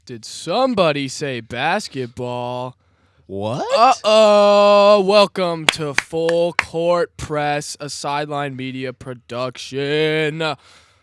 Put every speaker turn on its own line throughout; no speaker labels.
Did somebody say basketball?
What?
Uh-oh. Welcome to Full Court Press, a Sideline Media production.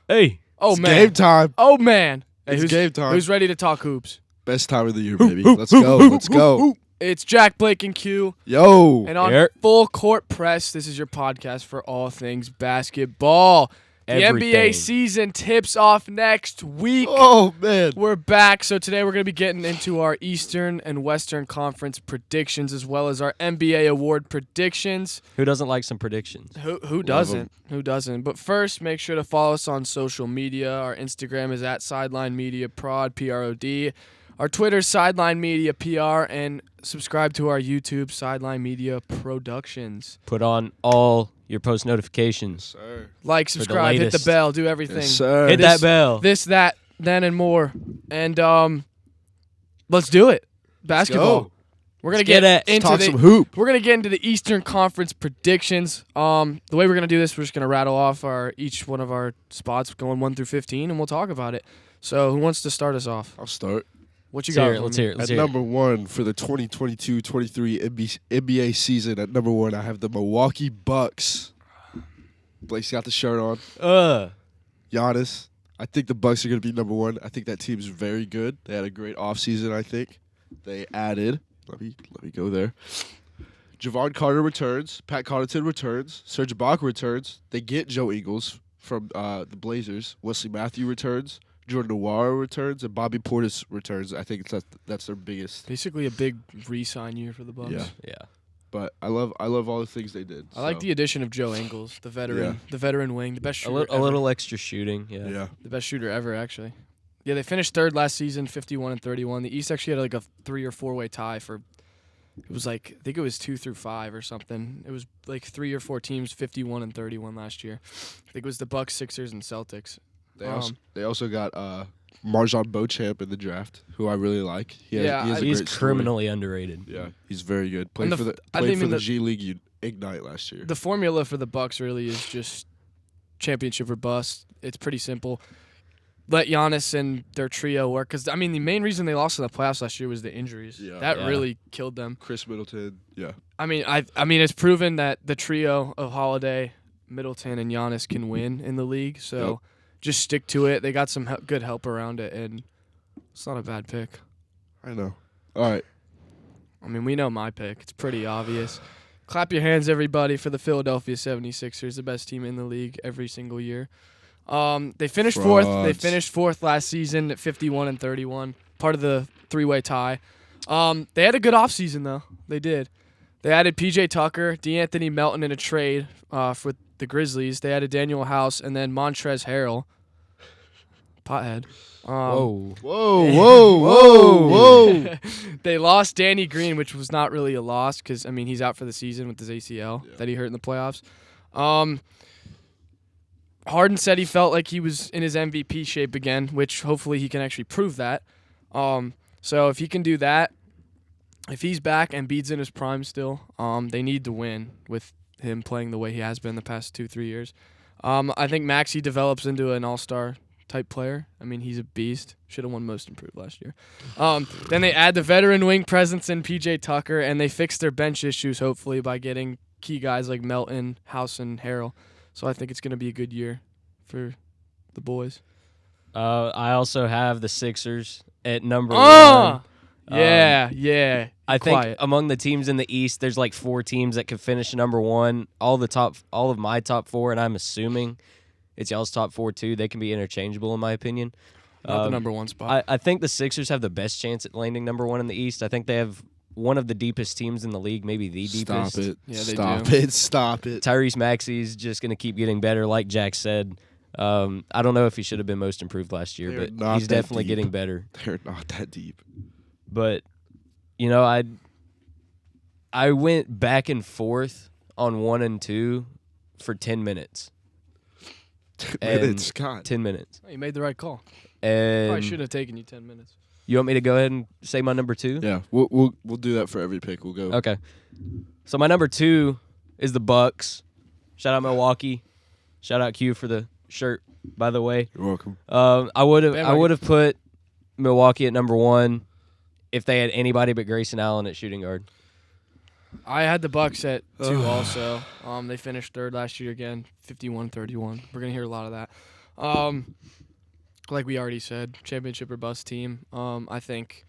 Hey.
Oh,
It's
man.
game time.
Oh, man. Hey,
It's game time.
Who's ready to talk hoops?
Best time of the year, baby. Let's go. Let's go.
It's Jack, Blake, and Q.
Yo.
And on
Here.
Full Court Press, this is your podcast for all things basketball. The
Everything.
NBA season tips off next week.
Oh, man.
We're back. So today we're going to be getting into our Eastern and Western Conference predictions as well as our NBA award predictions.
Who doesn't like some predictions?
Who doesn't? Who doesn't? But first, make sure to follow us on social media. Our Instagram is at Sideline Media Prod, P-R-O-D. Our Twitter's Sideline Media PR, and subscribe to our YouTube, Sideline Media Productions.
Put on all your post notifications.
Sir.
Like, subscribe, hit the
latest.
bell, do everything.
Yes, sir.
Hit that bell.
This, that, then, and more. And let's do it. Basketball.
go.
We're gonna
Let's get it.
into
Talk
the
some hoop.
We're gonna get into the Eastern Conference predictions. The way we're gonna do this, we're just gonna rattle off each one of our spots going 1 through 15, and we'll talk about it. So, who wants to start us off?
I'll start.
What you
Let's
got?
hear it. Let's hear it.
At number one for the 2022-23 NBA season, at number one, I have the Milwaukee Bucks. Blake's got the shirt on. Giannis. I think the Bucks are going to be number one. I think that team's very good. They had a great offseason, I think. They added, let me go there. Javon Carter returns. Pat Connaughton returns. Serge Ibaka returns. They get Joe Ingles from the Blazers. Wesley Matthews returns. Jordan Nwora returns. And Bobby Portis returns. I think that's their biggest.
Basically, a big re-sign year for the Bucks.
Yeah.
Yeah.
But I love all the things they did.
I like the addition of Joe Ingles, the veteran wing, the best shooter.
A little extra shooting. Yeah.
Yeah.
The best shooter ever, actually. Yeah, they finished third last season, 51 and 31. The East actually had like a 3 or 4 way tie for. It was like, I think it was 2 through 5 or something. It was like 3 or 4 teams, 51 and 31 last year. I think it was the Bucks, Sixers, and Celtics.
They also got Marjon Beauchamp in the draft, who I really like. He has a
He's
great story.
criminally underrated.
Yeah, he's very good. Played
And
for the G League Ignite last year.
The formula for the Bucks really is just championship or bust. It's pretty simple. Let Giannis and their trio work. Because, I mean, the main reason they lost in the playoffs last year was the injuries.
Yeah.
That
Yeah.
really killed them.
Chris Middleton, yeah.
I mean, it's proven that the trio of Holiday, Middleton, and Giannis can win in the league. So just stick to it. They got some good help around it, and it's not a bad pick.
I know. All right.
I mean, we know my pick. It's pretty obvious. Clap your hands, everybody, for the Philadelphia 76ers, the best team in the league every single year. They finished fourth. They finished fourth last season at 51 and 31, part of the 3-way tie. They had a good offseason, though. They did. They added P.J. Tucker, DeAnthony Melton in a trade for the Grizzlies. They added Daniel House and then Montrezl Harrell. Pothead.
Whoa.
Whoa.
They lost Danny Green, which was not really a loss because, I mean, he's out for the season with his ACL that he hurt in the playoffs. Harden said he felt like he was in his MVP shape again, which hopefully he can actually prove that. So if he can do that, if he's back and Embiid's in his prime still, they need to win with him playing the way he has been the past 2-3 years. I think Maxey develops into an all-star type player. I mean, he's a beast. Should have won Most Improved last year. Then they add the veteran wing presence in P.J. Tucker, and they fix their bench issues, hopefully, by getting key guys like Melton, House, and Harrell. So I think it's going to be a good year for the boys.
I also have the Sixers at number one.
Yeah.
I think
Quiet.
among the teams in the East, there's like 4 teams that could finish number one. All of my top 4, and I'm assuming it's y'all's top 4 too. They can be interchangeable in my opinion.
Not the number one spot.
I think the Sixers have the best chance at landing number one in the East. I think they have one of the deepest teams in the league, maybe the deepest.
Stop it.
Yeah, they
Stop it.
Tyrese Maxey's just going to keep getting better, like Jack said. I don't know if he should have been Most Improved last year,
They're
but
not
he's
that
definitely
deep.
getting better.
They're not that deep.
But, I went back and forth on 1 and 2 for 10 minutes.
10
And
minutes, Scott.
10 minutes.
You made the right call. Probably
And
should have taken you 10 minutes.
you want me to go ahead and say my number 2?
Yeah, we'll do that for every pick. We'll go.
Okay. So my number 2 is the Bucks. Shout out Milwaukee. Shout out Q for the shirt, by the way.
You're welcome.
I would have put Milwaukee at number 1 if they had anybody but Grayson Allen at shooting guard.
I had the Bucks at 2 also. They finished third last year again, 51-31. We're going to hear a lot of that. Like we already said, championship or bust team. I think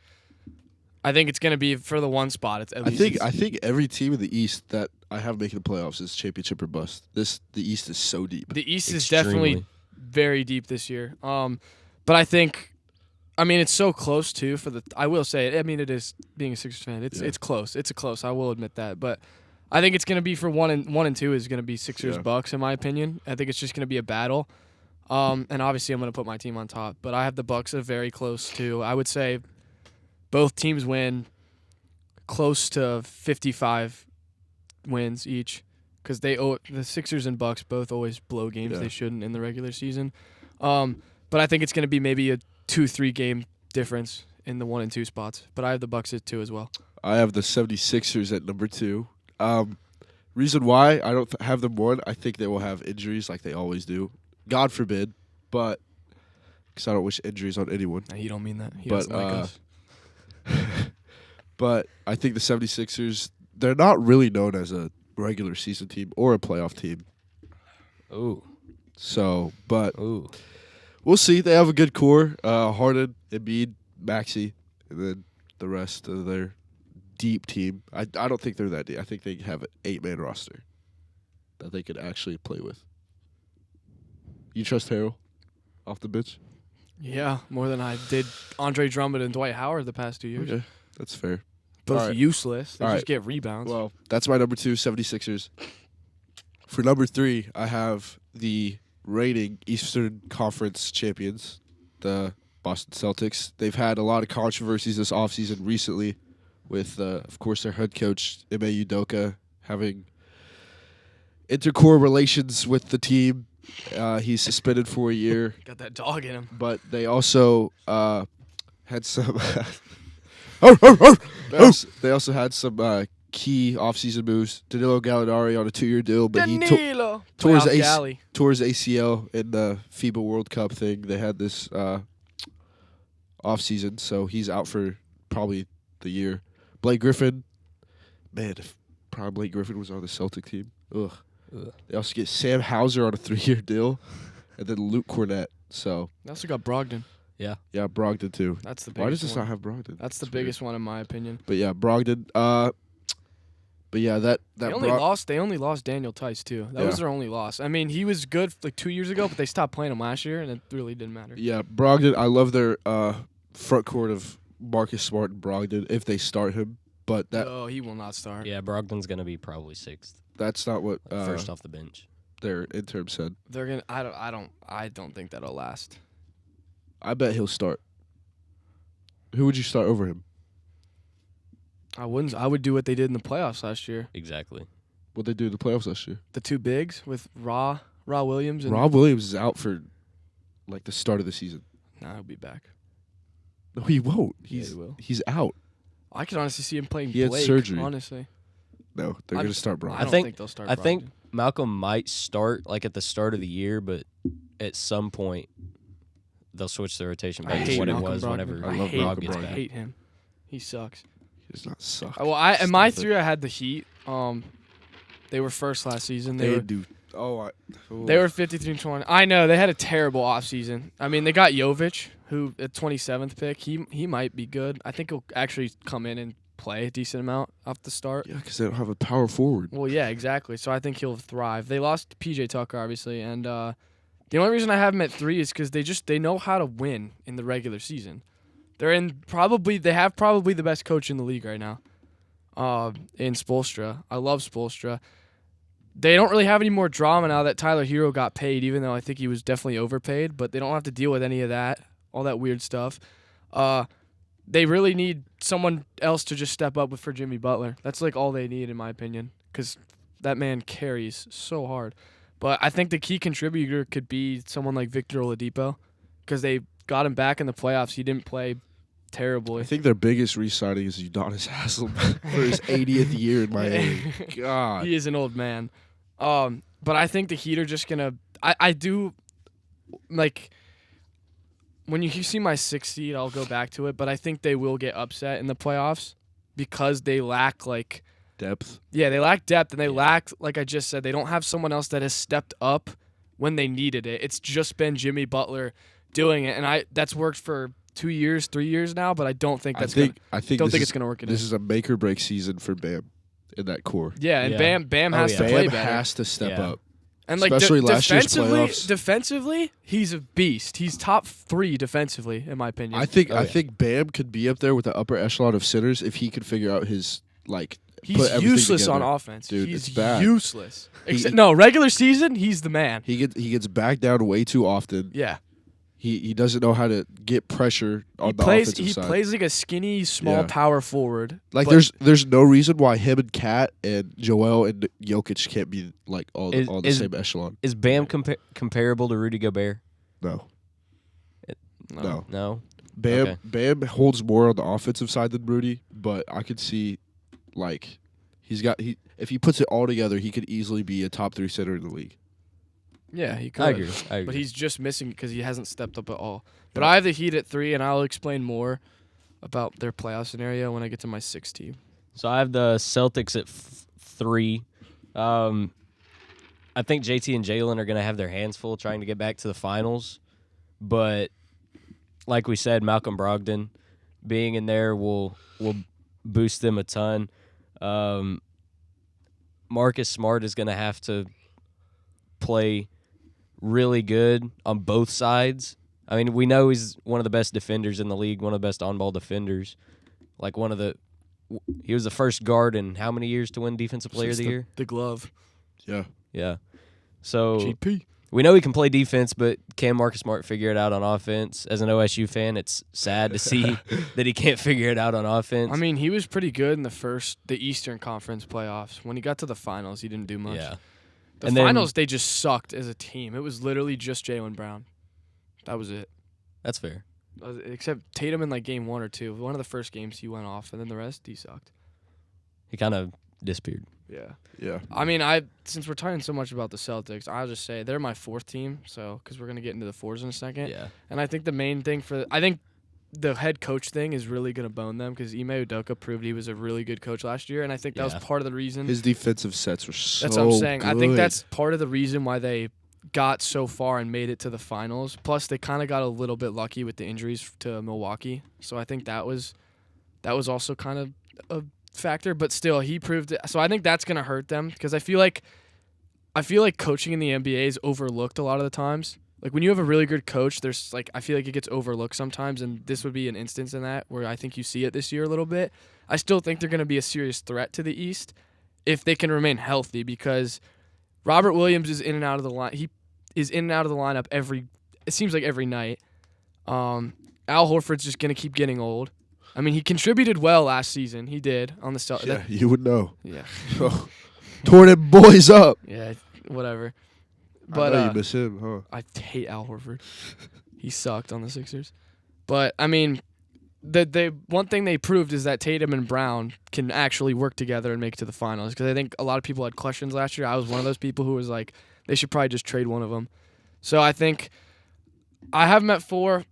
it's going to be for the 1 spot. I
think every team in the East that I have making the playoffs is championship or bust. The East is so deep.
The East is definitely very deep this year. But I think, it's so close too. I will say it. It is being a Sixers fan. It's close. It's close. I will admit that. But I think it's going to be for 1 and 2 is going to be Sixers Bucks in my opinion. I think it's just going to be a battle. And obviously I'm going to put my team on top. But I have the Bucks at very close too. I would say both teams win close to 55 wins each because the Sixers and Bucks both always blow games they shouldn't in the regular season. But I think it's going to be maybe a 2-3 game difference in the 1 and 2 spots. But I have the Bucks at 2 as well.
I have the 76ers at number 2. Reason why I don't have them 1, I think they will have injuries like they always do. God forbid, but because I don't wish injuries on anyone.
No, you don't mean that. He doesn't like us.
But I think the 76ers, they're not really known as a regular season team or a playoff team.
Ooh.
So, but we'll see. They have a good core. Harden, Embiid, Maxey, and then the rest of their deep team. I don't think they're that deep. I think they have an 8-man roster that they could actually play with. You trust Harrell off the bench?
Yeah, more than I did Andre Drummond and Dwight Howard the past 2 years.
Okay, that's fair.
Both useless. They
All
just get rebounds.
Well, that's my number 2, 76ers. For number 3, I have the reigning Eastern Conference champions, the Boston Celtics. They've had a lot of controversies this offseason recently with, of course, their head coach, Ime Udoka, having intercore relations with the team. He's suspended for a year.
Got that dog in him.
But they also had some... They also had some key offseason moves. Danilo Gallinari on a 2-year deal, but he tore his ACL in the FIBA World Cup thing. They had this offseason, so he's out for probably the year. Blake Griffin, man, if prime Blake Griffin was on the Celtic team, ugh. They also get Sam Hauser on a 3-year deal, and then Luke Cornett. So
They also got Brogdon.
Yeah.
Yeah, Brogdon too.
That's the biggest
Why does this
one.
not have Brogdon?
That's the biggest one in my opinion.
But yeah, Brogdon. But yeah, that
They only lost Daniel Tice too. That was their only loss. He was good like 2 years ago, but they stopped playing him last year, and it really didn't matter.
Yeah, Brogdon. I love their front court of Marcus Smart and Brogdon if they start him. But
he will not start.
Yeah, Brogdon's going to be probably 6th.
That's not what
first off the bench.
Their interim said.
They're gonna. I don't think that'll last.
I bet he'll start. Who would you start over him?
I wouldn't. I would do what they did in the playoffs last year.
Exactly.
What they do in the playoffs last year?
The 2 bigs with Rob Williams. And
Rob Williams is out for like the start of the season.
Nah, he'll be back.
No, he won't.
He will.
He's out.
I could honestly see him playing
He had
Blake,
surgery.
honestly.
No, they're going to start Brogdon.
I don't think they'll start Brogdon.
I think Malcolm might start like at the start of the year, but at some point they'll switch the rotation back to what it was whenever Rob gets back.
I hate him. He sucks.
He does not suck.
Well, in my 3, I had the Heat. They were first last season. They were 53-20. I know they had a terrible offseason. They got Jovic, who at 27th pick. He might be good. I think he'll actually come in and play a decent amount off the start.
Yeah, because they don't have a power forward.
Well, yeah, exactly. So I think he'll thrive. They lost PJ Tucker, obviously, and the only reason I have him at 3 is because they know how to win in the regular season. They have probably the best coach in the league right now, in Spoelstra. I love Spoelstra. They don't really have any more drama now that Tyler Hero got paid, even though I think he was definitely overpaid. But they don't have to deal with any of that, all that weird stuff. They really need someone else to just step up for Jimmy Butler. That's like all they need, in my opinion, because that man carries so hard. But I think the key contributor could be someone like Victor Oladipo, because they got him back in the playoffs. He didn't play terribly.
I think their biggest re-signing is Udonis Haslem for his 80th year in Miami. God.
He is an old man. But I think the Heat are just going to... I do... Like... when you see my 6th seed, I'll go back to it, but I think they will get upset in the playoffs because they lack like
depth.
Yeah, they lack depth, and they lack, like I just said, they don't have someone else that has stepped up when they needed it. It's just been Jimmy Butler doing it, and that's worked for 2 years, 3 years now, but I don't think
I think
it's gonna work.
This is a make or break season for Bam in that core.
Yeah, and
Yeah.
Bam has to play
Bam
better.
has to step up.
And like
especially last year's playoffs.
Defensively, he's a beast. He's top 3 defensively, in my opinion.
I think Bam could be up there with the upper echelon of centers if he could figure out his
he's
put everything
useless
together.
on offense.
Dude,
he's
it's bad.
useless. Regular season, he's the man.
He gets backed down way too often.
Yeah.
He doesn't know how to get pressure on the
He
offensive side.
plays like a skinny, small power forward.
Like
but
there's no reason why him and Kat and Joel and Jokic can't be like all the same echelon.
Is Bam comparable to Rudy Gobert?
No.
No.
Bam holds more on the offensive side than Rudy, but I could see like if he puts it all together, he could easily be a top 3 center in the league.
Yeah, he could.
I agree.
But he's just missing because he hasn't stepped up at all. But I have the Heat at 3, and I'll explain more about their playoff scenario when I get to my 6th team.
So I have the Celtics at 3. I think JT and Jalen are going to have their hands full trying to get back to the finals. But like we said, Malcolm Brogdon being in there will boost them a ton. Marcus Smart is going to have to play really good on both sides. I mean, we know he's one of the best defenders in the league, one of the best on-ball defenders. Like he was the first guard in how many years to win Defensive Player of the Year?
The glove.
Yeah.
Yeah. So
GP.
we know he can play defense, but can Marcus Smart figure it out on offense? As an OSU fan, it's sad to see that he can't figure it out on offense.
I mean, he was pretty good in the Eastern Conference playoffs. When he got to the finals, he didn't do much.
Yeah.
The finals, they just sucked as a team. It was literally just Jaylen Brown. That was it.
That's fair.
Except Tatum in like game 1 or 2. One of the first games he went off, and then the rest he sucked.
He kind of disappeared.
Yeah.
Yeah.
I mean, since we're talking so much about the Celtics, I'll just say they're my 4th team. So because we're gonna get into the 4s in a second.
Yeah.
And I think the main thing I think the head coach thing is really gonna bone them because Ime Udoka proved he was a really good coach last year, and I think that was part of the reason.
His defensive sets were so
That's what I'm saying.
good.
I think that's part of the reason why they got so far and made it to the finals. Plus, they kind of got a little bit lucky with the injuries to Milwaukee. So I think that was also kind of a factor. But still, he proved it. So I think that's gonna hurt them because I feel like coaching in the NBA is overlooked a lot of the times. Like when you have a really good coach, there's I feel like it gets overlooked sometimes, and this would be an instance in that where I think you see it this year a little bit. I still think they're going to be a serious threat to the East if they can remain healthy because Robert Williams is in and out of the line. He is in and out of the lineup it seems like every night. Al Horford's just going to keep getting old. I mean, he contributed well last season. He did on the Celtics.
Yeah, you would know.
Yeah.
Tore them boys up.
Yeah, whatever. But
I know you miss him, huh?
I hate Al Horford. He sucked on the Sixers. But, I mean, the one thing they proved is that Tatum and Brown can actually work together and make it to the finals. Because I think a lot of people had questions last year. I was one of those people who was like, they should probably just trade one of them. So I think I have them at 4.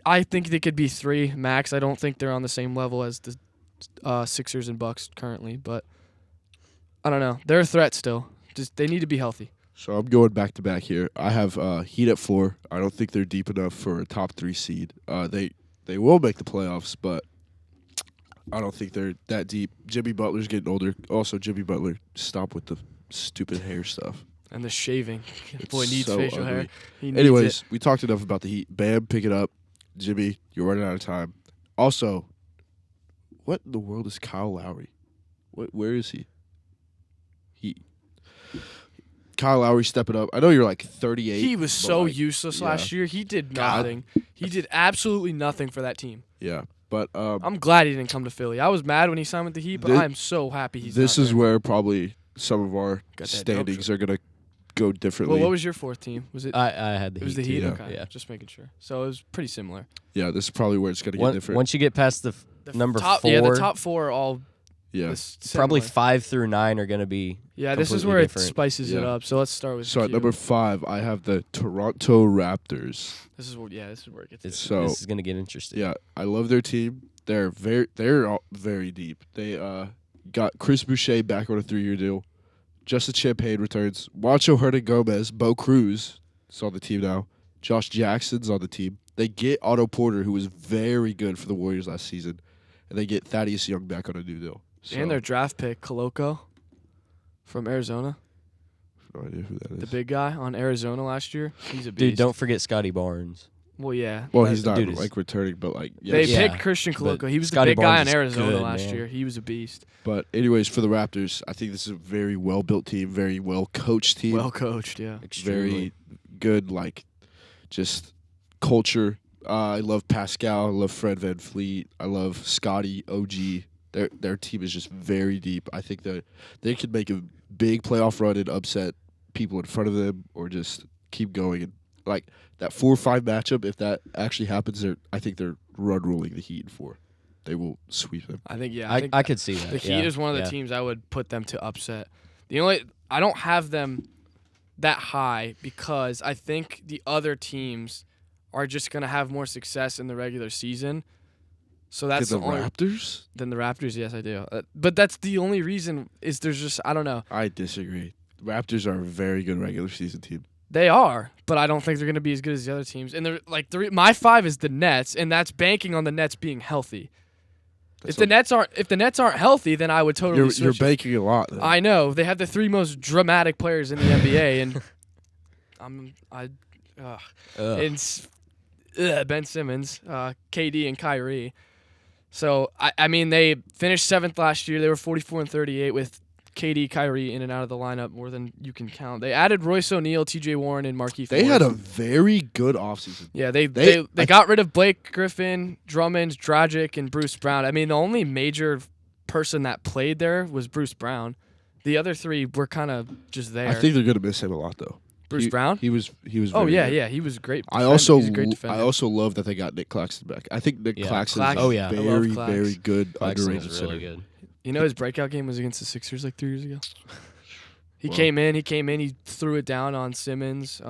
I think they could be 3 max. I don't think they're on the same level as the Sixers and Bucks currently. But I don't know. They're a threat still. Just they need to be healthy.
So I'm going back to back here. I have Heat at 4. I don't think they're deep enough for a top 3 seed. They will make the playoffs, but I don't think they're that deep. Jimmy Butler's getting older. Also, Jimmy Butler, stop with the stupid hair stuff.
And the shaving.
It's
Boy needs
so
facial
ugly.
hair. He needs
Anyways,
it.
we talked enough about the Heat. Bam, pick it up. Jimmy, you're running out of time. Also, what in the world is Kyle Lowry? Where is he? Kyle Lowry stepping up. I know you're like 38.
He was so useless last year. He did nothing. He did absolutely nothing for that team.
Yeah, but
I'm glad he didn't come to Philly. I was mad when he signed with the Heat, but I'm so happy he's
This
not
is
there.
where probably some of our
Got that
standings are going to go differently.
Well, what was your 4th team? Was it?
I had the Heat.
It was the Heat.
too.
Okay,
Yeah.
just making sure. So it was pretty similar.
Yeah, this is probably where it's going to get different.
Once you get past the number
top,
4.
Yeah, the top 4 are all
Yeah.
Probably
Similar.
5 through 9 are going to be.
Yeah, this is
completely
where
different.
it spices it
Yeah.
up. So let's start with
So at
Q.
number 5, I have the Toronto Raptors.
This is where it gets.
This is going to get interesting.
Yeah, I love their team. They're all very deep. They got Chris Boucher back on a 3-year deal. Justin Champagne returns. Juancho Hernan-Gomez, Bo Cruz is on the team now. Josh Jackson's on the team. They get Otto Porter, who was very good for the Warriors last season. And they get Thaddeus Young back on a new deal. So,
And their draft pick, Koloko, from Arizona.
no idea who that is.
The big guy on Arizona last year. He's a beast.
Dude, don't forget Scotty Barnes.
Well, yeah.
Well,
but
he's not
dude is-
like returning, but like
They
yes.
Yeah,
picked Christian
but
Koloko. He was
Scotty
the big guy
Barnes
on
is
Arizona
good,
last
man.
year. He was a beast.
But anyways, for the Raptors, I think this is a very well built team, very well coached team,
Well coached, yeah.
very good just culture. I love Pascal. I love Fred VanVleet. I love Scotty, OG. Their team is just very deep. I think that they could make a big playoff run and upset people in front of them, or just keep going. And like that 4-5 matchup, if that actually happens, I think they're run ruling the Heat in 4. They will sweep them.
I think
I could see that.
the Heat is one of the teams I would put them to upset. I don't have them that high because I think the other teams are just going to have more success in the regular season. So that's
the
the only
Raptors?
than the Raptors. Yes, I do. But that's the only reason is there's just I don't know.
I disagree. The Raptors are a very good regular season team.
They are, but I don't think they're going to be as good as the other teams. And they're like my 5 is the Nets, and that's banking on the Nets being healthy. If the Nets aren't healthy, then I would totally
You're
switch.
banking a lot. Then.
I know they have the 3 most dramatic players in the NBA, and Ben Simmons, KD, and Kyrie. So I mean they finished 7th last year. They were 44-38 with KD, Kyrie in and out of the lineup more than you can count. They added Royce O'Neal, T.J. Warren, and Markieff
They
Morris.
had a very good offseason.
Yeah, they got rid of Blake Griffin, Drummond, Dragic, and Bruce Brown. I mean, the only major person that played there was Bruce Brown. The other 3 were kind of just there.
I think they're going to miss him a lot, though.
Bruce Brown?
He was.
Oh,
very
yeah,
good.
yeah. He was great.
He's a great
defender.
I also love that they got Nick Claxton back. I think Nick Claxton is
Oh, yeah.
a
I love
very,
Clax.
very good
Claxton
underrated
is
center.
really good.
You know his breakout game was against the Sixers like 3 years ago? He came in, he threw it down on Simmons. He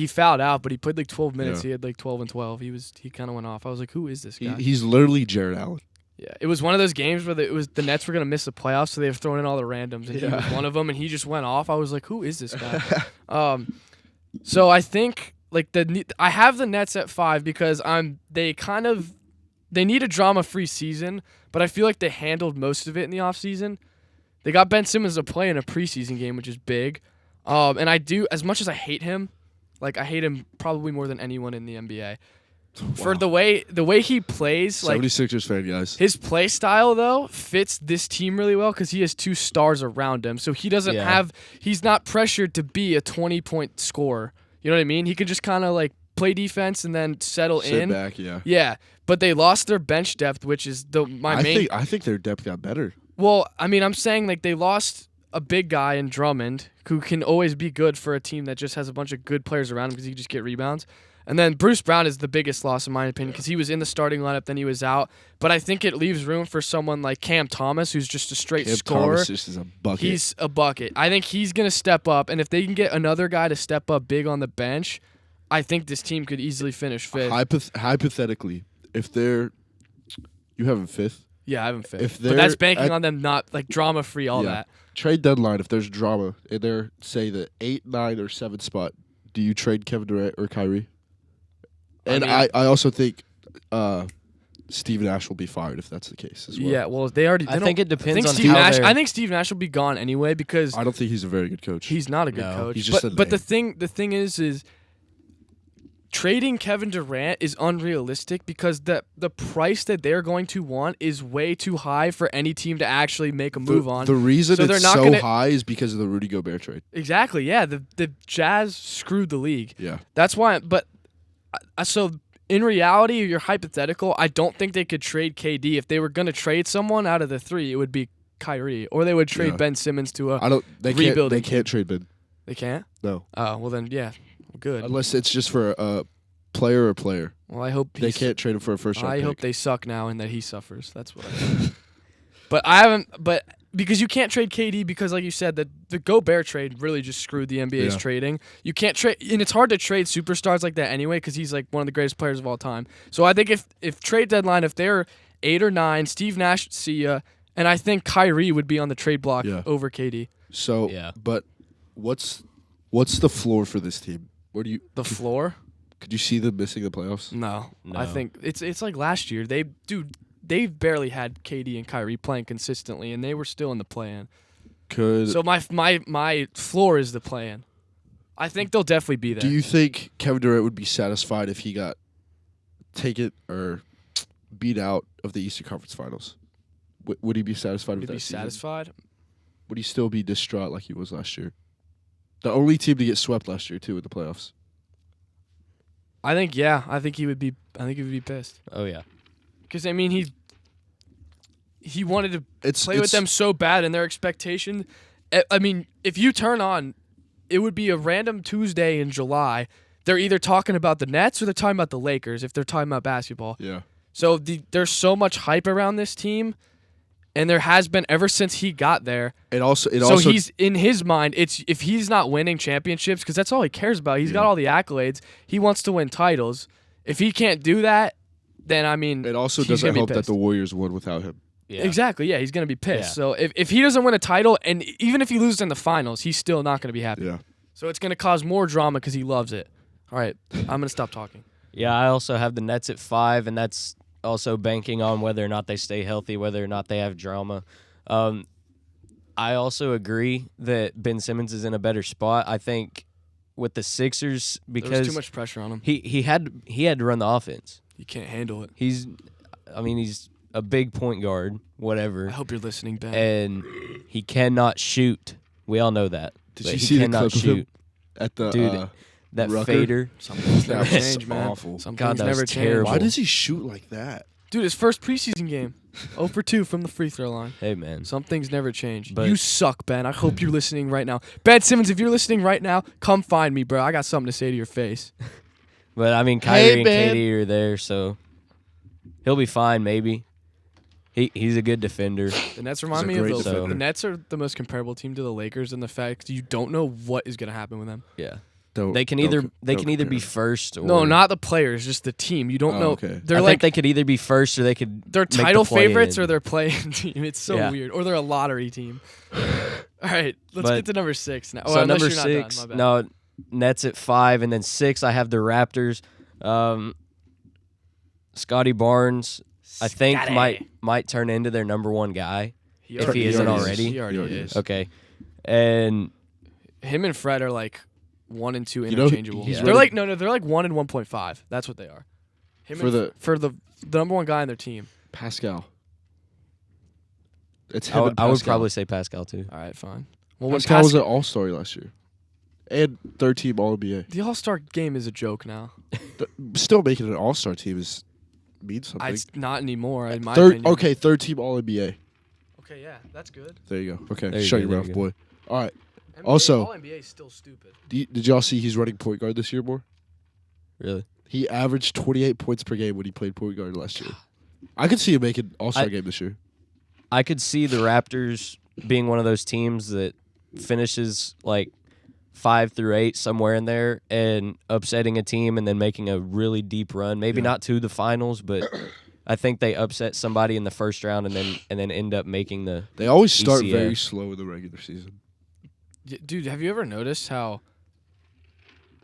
fouled out, but he played like 12 minutes.
Yeah.
He had like 12 and 12. He kind of went off. I was like, who is this guy?
He's literally Jared Allen.
Yeah, it was one of those games where the Nets were gonna miss the playoffs, so they were throwing in all the randoms, and he was one of them, and he just went off. I was like, who is this guy? So I think I have the Nets at 5 because they need a drama-free season, but I feel like they handled most of it in the offseason. They got Ben Simmons to play in a preseason game, which is big. And I do, as much as I hate him, I hate him probably more than anyone in the NBA. For the way he plays,
76ers fan, guys.
his play style though fits this team really well because he has 2 stars around him, so he doesn't he's not pressured to be a 20-point scorer. You know what I mean? He could just kind of play defense and then settle
Sit
in.
back, yeah.
Yeah, but they lost their bench depth, which is
I think their depth got better.
Well, I mean, I'm saying they lost a big guy in Drummond who can always be good for a team that just has a bunch of good players around him because he can just get rebounds. And then Bruce Brown is the biggest loss in my opinion because he was in the starting lineup, then he was out. But I think it leaves room for someone like Cam Thomas, who's just a straight scorer.
Thomas just is a bucket.
He's a bucket. I think he's going to step up. And if they can get another guy to step up big on the bench, I think this team could easily finish 5th.
Hypothetically, if you have him 5th.
Yeah, I have him 5th.
If
But that's
they're
banking on them not drama-free, all that.
Trade deadline, if there's drama, and they're, say, the 8, 9, or 7 spot, do you trade Kevin Durant or Kyrie? And I also think Steve Nash will be fired if that's the case as well.
Yeah, well, they already.
I think it depends on
Steve
how
Nash.
they're-
I think Steve Nash will be gone anyway because
I don't think he's a very good coach.
he's not a good
No,
coach.
he's just
but
a
the
name.
thing is trading Kevin Durant is unrealistic because the price that they're going to want is way too high for any team to actually make a move on.
The reason
So they're
it's
not
so
gonna-
high is because of the Rudy Gobert trade.
Exactly. Yeah. The Jazz screwed the league.
Yeah.
That's why. But so in reality, you're hypothetical. I don't think they could trade KD. If they were going to trade someone out of the 3, it would be Kyrie, or they would trade
Yeah.
Ben Simmons to a.
I don't. They can't.
Rebuilding
They can't trade Ben.
They can't.
No,
Oh well, then yeah, good.
unless it's just for a player or player.
Well, I hope
They can't trade him for a first round
I
pick.
hope they suck now and that he suffers. That's what I hope. But I haven't. But because you can't trade KD because, like you said, the Gobert trade really just screwed the NBA's trading. You can't trade, and it's hard to trade superstars like that anyway because he's like one of the greatest players of all time. So I think if trade deadline, if they're 8 or 9, Steve Nash, see ya, and I think Kyrie would be on the trade block over KD.
So, but what's the floor for this team? Where do you
floor?
Could you see them missing the playoffs?
No. I think it's like last year. They barely had KD and Kyrie playing consistently, and they were still in the play-in. So my floor is the play-in. I think they'll definitely be there.
Do you think Kevin Durant would be satisfied if he got taken or beat out of the Eastern Conference Finals? Would he be satisfied with that season?
Satisfied?
Would he still be distraught like he was last year? The only team to get swept last year too in the playoffs.
I think I think he would be pissed.
Oh yeah.
Because, I mean, he wanted to play with them so bad, and their expectation. I mean, if you turn on, it would be a random Tuesday in July. They're either talking about the Nets or they're talking about the Lakers if they're talking about basketball.
Yeah.
So there's so much hype around this team, and there has been ever since he got there. So he's in his mind. It's if he's not winning championships, because that's all he cares about. He's got all the accolades. He wants to win titles. If he can't do that, then I mean,
it also doesn't help that the Warriors won without him.
Yeah. Exactly. Yeah, he's gonna be pissed.
Yeah.
So if he doesn't win a title, and even if he loses in the finals, he's still not gonna be happy.
Yeah.
So it's gonna cause more drama because he loves it. All right, I'm gonna stop talking.
Yeah, I also have the Nets at 5, and that's also banking on whether or not they stay healthy, whether or not they have drama. I also agree that Ben Simmons is in a better spot. I think with the Sixers, because
there was too much pressure on him.
He had to run the offense.
He can't handle it.
He's a big point guard, whatever.
I hope you're listening, Ben.
And he cannot shoot. We all know that.
Did you see the clip of him at the
dude? That
Rucker?
fader.
Something's never
That's
changed, man.
awful.
Some
God,
things
that
never
was
change.
terrible.
Why does he shoot like that?
Dude, his first preseason game. 0 for 2 from the free throw line.
Hey, man.
Some things never change.
But
you suck, Ben. I hope you're listening right now. Ben Simmons, if you're listening right now, come find me, bro. I got something to say to your face.
But, I mean, Kyrie and KD are there, so he'll be fine, maybe. He's a good defender.
The Nets remind me of the Nets are the most comparable team to the Lakers in the fact you don't know what is going to happen with them.
Yeah. They can either be first or
no, not the players, just the team. You don't know.
Okay.
They're
I think they could either be first or they could.
They're
make
title
the play
favorites
in.
or they're playing team. It's so weird. Or they're a lottery team. All right, let's get to number 6 now.
So
well,
number
you're not
6,
done. My bad.
no, Nets at 5, and then 6 I have the Raptors. Scotty Barnes, I think might turn into their number 1 guy if he isn't already.
He already is.
Okay, and
him and Fred are like 1 and 2 interchangeable.
They're
they're like they're like 1 and 1.5. That's what they are. For the number 1 guy on their team.
Pascal. It's him and Pascal.
I would probably say Pascal too.
All right, fine. Well,
Pascal was an All-Star last year, and 3rd-team All-NBA.
The All-Star game is a joke now.
Still making an All-Star team means something.
It's not anymore, in my opinion.
Okay, 3rd-team All-NBA.
Okay, yeah, that's good.
There you go. Okay,
there
shut
you
your mouth,
go.
boy. All right.
NBA,
Also,
All-NBA is still stupid.
Did y'all see he's running point guard this year more?
Really?
He averaged 28 points per game when he played point guard last year. I could see him making All-Star game this year.
I could see the Raptors being one of those teams that finishes like 5 through 8 somewhere in there and upsetting a team and then making a really deep run. Maybe not to the finals, but I think they upset somebody in the first round and then end up making the.
They always start
ECF.
very slow in the regular season.
Dude, have you ever noticed how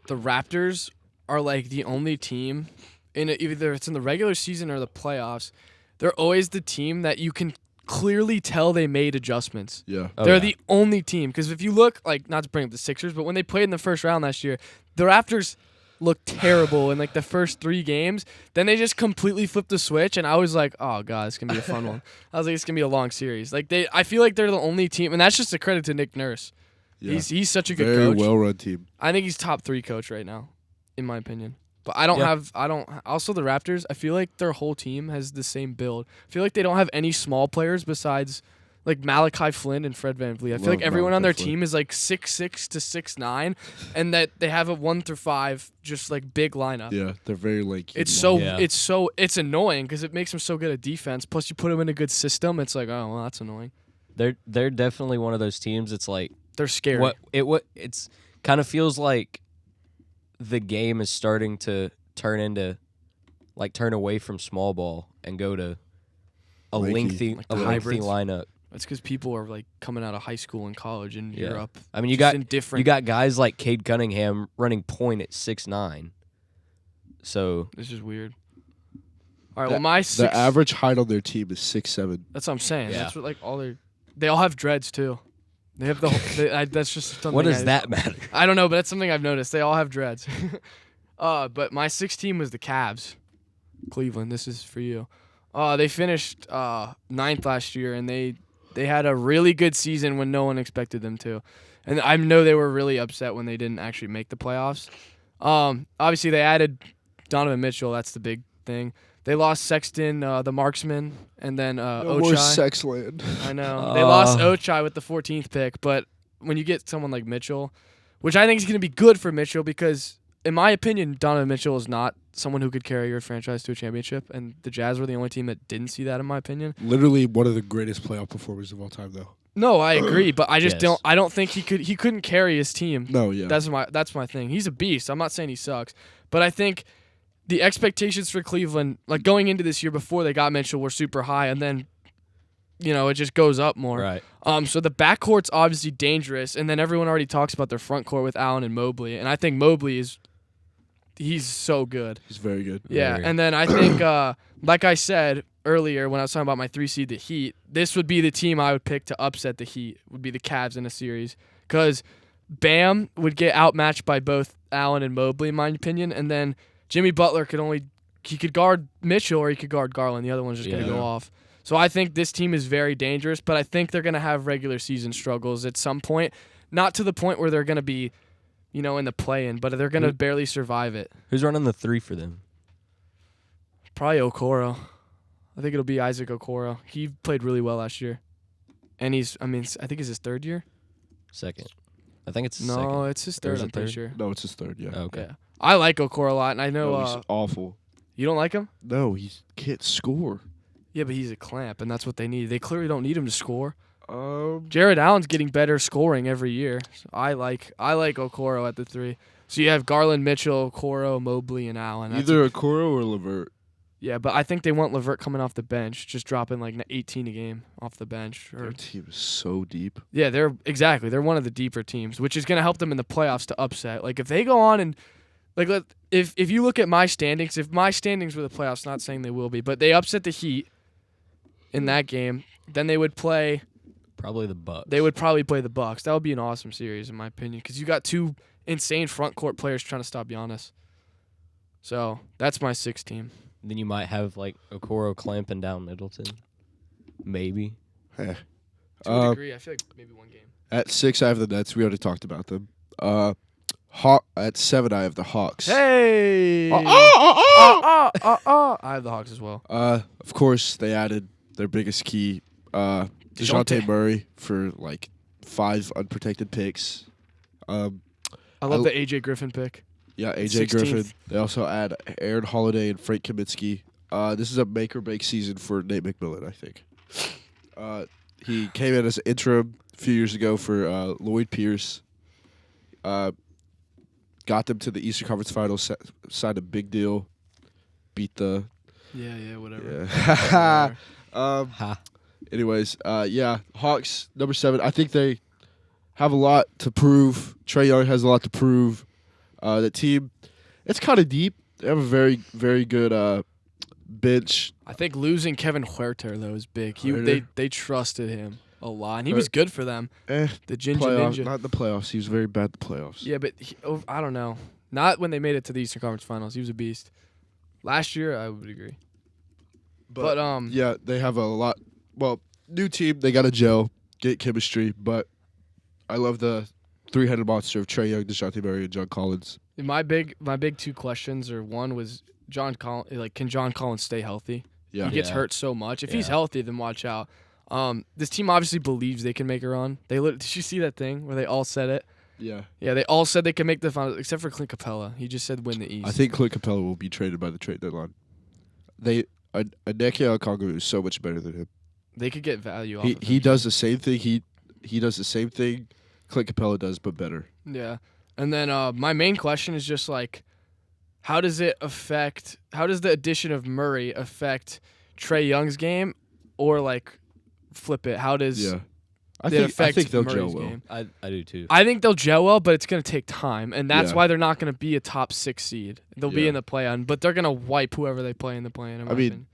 the Raptors are like the only team either it's in the regular season or the playoffs? They're always the team that you can clearly tell they made adjustments.
Yeah.
They're the only team. Because if you look, like, not to bring up the Sixers, but when they played in the first round last year, the Raptors looked terrible in, like, the first 3 games. Then they just completely flipped the switch, and I was like, oh, God, it's going to be a fun one. I was like, it's going to be a long series. Like, I feel like they're the only team, and that's just a credit to Nick Nurse. Yeah. He's such a good coach.
Very well-run team.
I think he's top 3 coach right now, in my opinion. But also the Raptors, I feel like their whole team has the same build. I feel like they don't have any small players besides like Malachi Flynn and Fred VanVleet. I feel like everyone on their team is like 6'6" to 6'9", and that they have a 1 through 5 just like big lineup.
Yeah, they're very like.
It's annoying because it makes them so good at defense. Plus, you put them in a good system. It's like, oh well, that's annoying.
They're definitely one of those teams. It's like
they're scary.
It's kind of feels like the game is starting to turn away from small ball and go to a lengthy lineup.
That's because people are like coming out of high school and college in Europe.
I mean, you got guys like Cade Cunningham running point at 6'9". So
this is weird. All right, the
average height on their team is 6'7".
That's what I'm saying.
Yeah.
That's what they all have dreads too. They have that's just something.
What does that matter?
I don't know, but that's something I've noticed. They all have dreads. But my 6th team was the Cavs. Cleveland, this is for you. They finished 9th last year, and they had a really good season when no one expected them to. And I know they were really upset when they didn't actually make the playoffs. Obviously, they added Donovan Mitchell. That's the big thing. They lost Sexton, the marksman, and then Ochai.
More Sexland.
I know. They lost Ochai with the 14th pick, but when you get someone like Mitchell, which I think is going to be good for Mitchell because, in my opinion, Donovan Mitchell is not someone who could carry your franchise to a championship, and the Jazz were the only team that didn't see that, in my opinion.
Literally one of the greatest playoff performers of all time, though.
No, I agree, but I just don't. I don't think he couldn't carry his team.
No, yeah.
That's my thing. He's a beast. I'm not saying he sucks, but I think the expectations for Cleveland, like going into this year before they got Mitchell, were super high, and then it just goes up more.
Right.
So the backcourt's obviously dangerous, and then everyone already talks about their front court with Allen and Mobley, and I think Mobley he's so good.
He's very good.
Yeah, and then I think, like I said earlier when I was talking about my 3 seed, the Heat, this would be the team I would pick to upset the Heat, would be the Cavs in a series. Because Bam would get outmatched by both Allen and Mobley, in my opinion, and then Jimmy Butler could guard Mitchell or he could guard Garland. The other one's just going to go off. So I think this team is very dangerous, but I think they're going to have regular season struggles at some point. Not to the point where they're going to be, in the play-in, but they're going to barely survive it.
Who's running the 3 for them?
Probably Okoro. I think it'll be Isaac Okoro. He played really well last year. And I think it's his 3rd year?
Second. I think it's his second.
No, it's his 3rd, I'm pretty sure.
No, it's his 3rd, yeah.
Oh, okay.
Yeah. I like Okoro a lot, and I know...
he's awful.
You don't like him?
No, he can't score.
Yeah, but he's a clamp, and that's what they need. They clearly don't need him to score. Jared Allen's getting better scoring every year. So I like Okoro at the 3. So you have Garland, Mitchell, Okoro, Mobley, and Allen.
Either Okoro or LeVert.
Yeah, but I think they want LeVert coming off the bench, just dropping like 18 a game off the bench.
Their team is so deep.
Yeah, they're one of the deeper teams, which is going to help them in the playoffs to upset. Like if they go on and if you look at my standings, if my standings were the playoffs, not saying they will be, but they upset the Heat in that game, then they would play.
Probably the Bucks.
They would probably play the Bucks. That would be an awesome series, in my opinion, because you got 2 insane front court players trying to stop Giannis. So that's my 6th team.
Then you might have like Okoro clamping down Middleton. Maybe.
To
a degree, I feel like maybe one game.
At 6, I have the Nets. We already talked about them. At 7, I have the Hawks.
Hey! I have the Hawks as well.
Of course, they added their biggest key, DeJounte Murray, for like 5 unprotected picks.
I love the AJ Griffin pick.
Yeah, AJ
16th.
Griffin. They also add Aaron Holiday and Frank Kaminsky. This is a make or break season for Nate McMillan, I think. He came in as an interim a few years ago for Lloyd Pierce. Got them to the Eastern Conference Finals, signed a big deal, beat the...
Yeah, whatever.
Yeah. Anyways, Hawks, number 7. I think they have a lot to prove. Trae Young has a lot to prove. The team, it's kind of deep. They have a very, very good bench.
I think losing Kevin Huerter, though, is big. They trusted him a lot, and he was good for them. The Ninja.
Not in the playoffs. He was very bad in the playoffs.
Yeah, but I don't know. Not when they made it to the Eastern Conference Finals. He was a beast. Last year, I would agree. But
yeah, they have a lot. Well, new team. They got to gel, get chemistry. But I love the 3-headed monster of Trae Young, DeJounte Murray, and John Collins.
My big 2 questions are, one was can John Collins stay healthy?
Yeah,
he gets hurt so much. If he's healthy, then watch out. This team obviously believes they can make a run. Did you see that thing where they all said it?
Yeah.
Yeah, they all said they can make the finals except for Clint Capella. He just said win the East.
I think Clint Capella will be traded by the trade deadline. Aneke Okongwu is so much better than him.
They could get value off of him.
He does the same thing. He does the same thing Clint Capella does, but better.
Yeah. And then my main question is just like, how does the addition of Murray affect Trae Young's game, or like flip it? How does
I
it affect
think they'll
Murray's
gel well.
game?
I do too.
I think they'll gel well, but it's going to take time, and that's
Yeah.
why they're not going to be a top 6 seed. They'll be
Yeah.
in the play-in, but they're going to wipe whoever they play in the play-in.
I mean,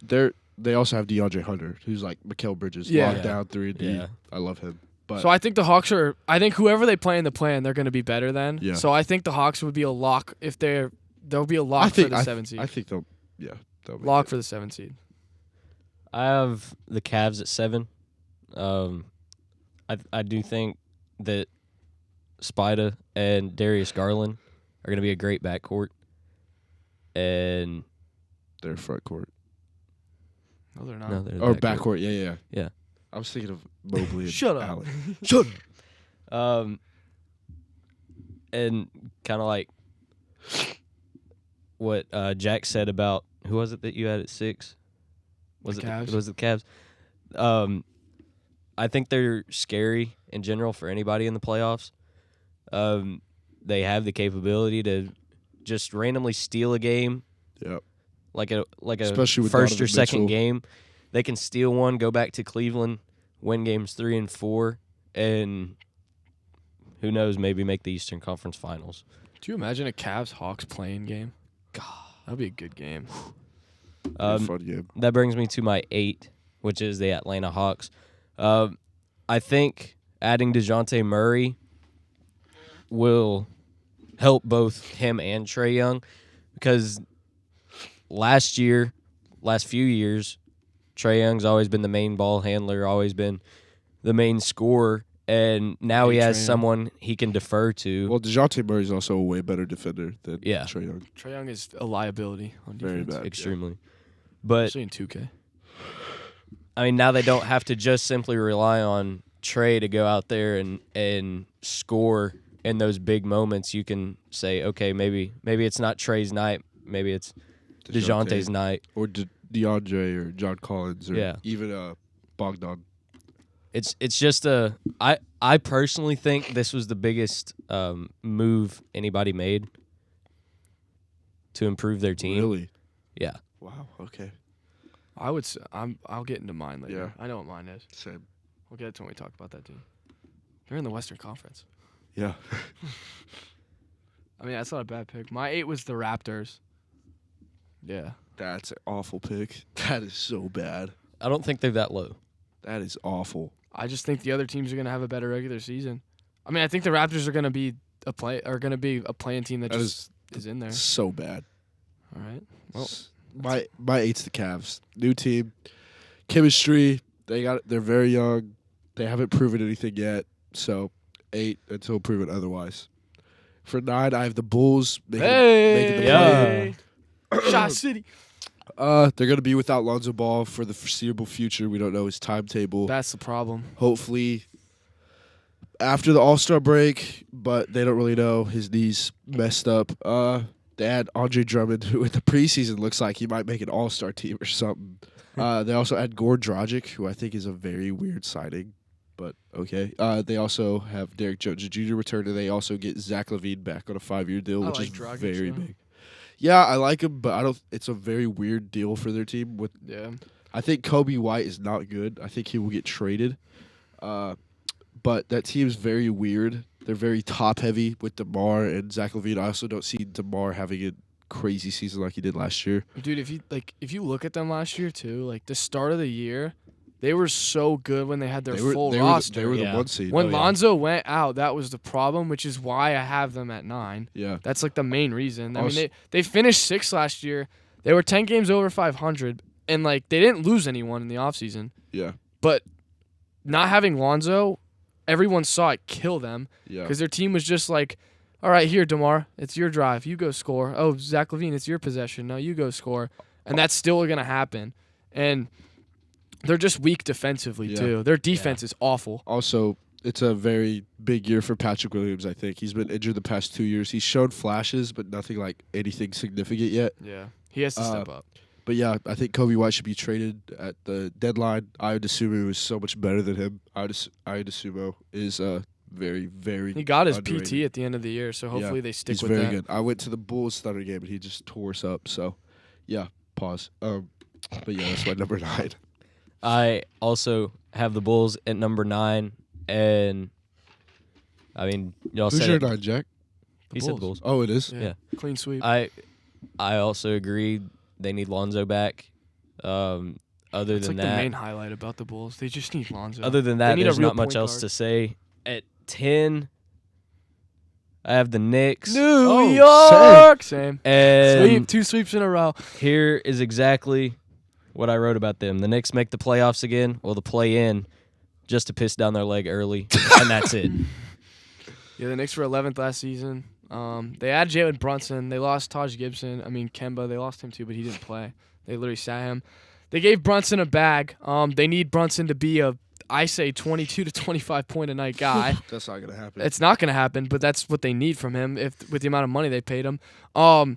they also have DeAndre Hunter, who's like Mikhail Bridges,
Yeah.
locked down 3-and-D.
Yeah.
I love him. But
So I think the Hawks I think whoever they play in the play-in, they're going to be better than.
Yeah.
So I think the Hawks would be a lock if they'll be a lock for the 7 seed.
I think they'll make
Lock
it.
for the 7 seed.
I have the Cavs at 7. I do think that Spida and Darius Garland are going to be a great backcourt. And
Their front court.
No, they're not.
no, they're
Or
backcourt.
backcourt, yeah.
Yeah.
I was thinking of Mobley and
Shut up.
Allen.
Shut
And kind of like what Jack said about who was it that you had at 6? Was
The
it
Cavs.
Was it the Cavs? I think they're scary in general for anybody in the playoffs. They have the capability to just randomly steal a game,
Yep.
like a
Especially with
first or
Donovan
second
Mitchell.
game. They can steal one, go back to Cleveland, win games 3 and 4, and who knows, maybe make the Eastern Conference Finals.
Do you imagine a Cavs-Hawks playing game? God, that'd be a good game.
Fun game.
That brings me to my 8, which is the Atlanta Hawks. I think adding DeJounte Murray will help both him and Trae Young, because last few years, Trae Young's always been the main ball handler, always been the main scorer, and now he has
Trae Young.
someone he can defer to.
Well, DeJounte Murray's also a way better defender than
Yeah.
Trae Young.
Trae Young is a liability on defense.
Very bad.
Extremely. But
Especially in 2K.
I mean, now they don't have to just simply rely on Trae to go out there and score in those big moments. You can say, okay, maybe it's not Trae's night, maybe it's DeJounte's night.
Or DeAndre or John Collins or
Yeah.
even Bogdan.
It's just I personally think this was the biggest move anybody made to improve their team.
Really?
Yeah.
Wow. Okay.
I would say I'll get into mine later.
Yeah.
I know what mine is.
Same.
We'll get to when we talk about that team. They're in the Western Conference.
Yeah.
I mean, that's not a bad pick. My 8 was the Raptors. Yeah.
That's an awful pick. That is so bad.
I don't think they're that low.
That is awful.
I just think the other teams are going to have a better regular season. I mean, I think the Raptors are going to be a playing team that
That
just is in there.
So bad.
All right. Well,
My 8's the Cavs. New team, chemistry. They're very young. They haven't proven anything yet. So 8 until proven otherwise. For 9, I have the Bulls making the play.
Shot City.
They're gonna be without Lonzo Ball for the foreseeable future. We don't know his timetable.
That's the problem.
Hopefully after the All-Star break, but they don't really know. His knee's messed up. They had Andre Drummond, who in the preseason looks like he might make an All-Star team or something. They also had Goran Dragic, who I think is a very weird signing, but okay. They also have Derek Jones Jr. return, and they also get Zach LaVine back on a 5-year deal,
I
which
like
is
Dragic,
very
though.
big. Yeah, I like him, but I don't. It's a very weird deal for their team.
Yeah.
I think Kobe White is not good. I think he will get traded. But that team is very weird. They're very top heavy with DeMar and Zach LaVine. I also don't see DeMar having a crazy season like he did last year.
Dude, if you look at them last year too, like the start of the year, they were so good when they had their full roster.
They were the
Yeah.
1 seed.
When
Oh, yeah.
Lonzo went out, that was the problem, which is why I have them at 9.
Yeah.
That's like the main reason. I
Also-
mean, they finished 6th last year. They were 10 games over 500, and like they didn't lose anyone in the offseason.
Yeah.
But not having Lonzo, everyone saw it kill them
Yeah.
because their team was just like, all right, here, DeMar, it's your drive. You go score. Oh, Zach LaVine, it's your possession. No, you go score. And that's still going to happen. And They're just weak defensively, too. Their defense is awful.
Also, it's a very big year for Patrick Williams, I think. He's been injured the past 2 years. He's shown flashes, but nothing like anything significant yet.
Yeah, he has to step up.
But yeah, I think Kobe White should be traded at the deadline. Ayo Dosunmu is so much better than him. Ayo Dosunmu is very, very
He got his
underrated.
PT at the end of the year, so hopefully they stick with
that. He's
that.
very good. I went to the Bulls Thunder game, and he just tore us up. So, yeah, pause. But yeah, that's my number 9.
I also have the Bulls at number 9, and I mean, y'all
Who's
said
your
it.
9, Jack?
He said Bulls.
Oh, it is?
Yeah.
Clean sweep.
I also agree they need Lonzo back. Other
It's
than
like
that,
the main highlight about the Bulls. They just need Lonzo.
other than
They
that,
need a
there's
real
not much
point
else
guard.
to say. At 10, I have the Knicks.
New York! Same.
And
2 sweeps in a row.
here is exactly what I wrote about them. The Knicks make the playoffs again, the play-in, just to piss down their leg early, and that's it.
Yeah, the Knicks were 11th last season. They had Jalen Brunson. They lost Taj Gibson. I mean, Kemba. They lost him too, but he didn't play. They literally sat him. They gave Brunson a bag. They need Brunson to be I say 22 to 25 point a night guy.
That's not going to happen.
It's not going to happen, but that's what they need from him with the amount of money they paid him. I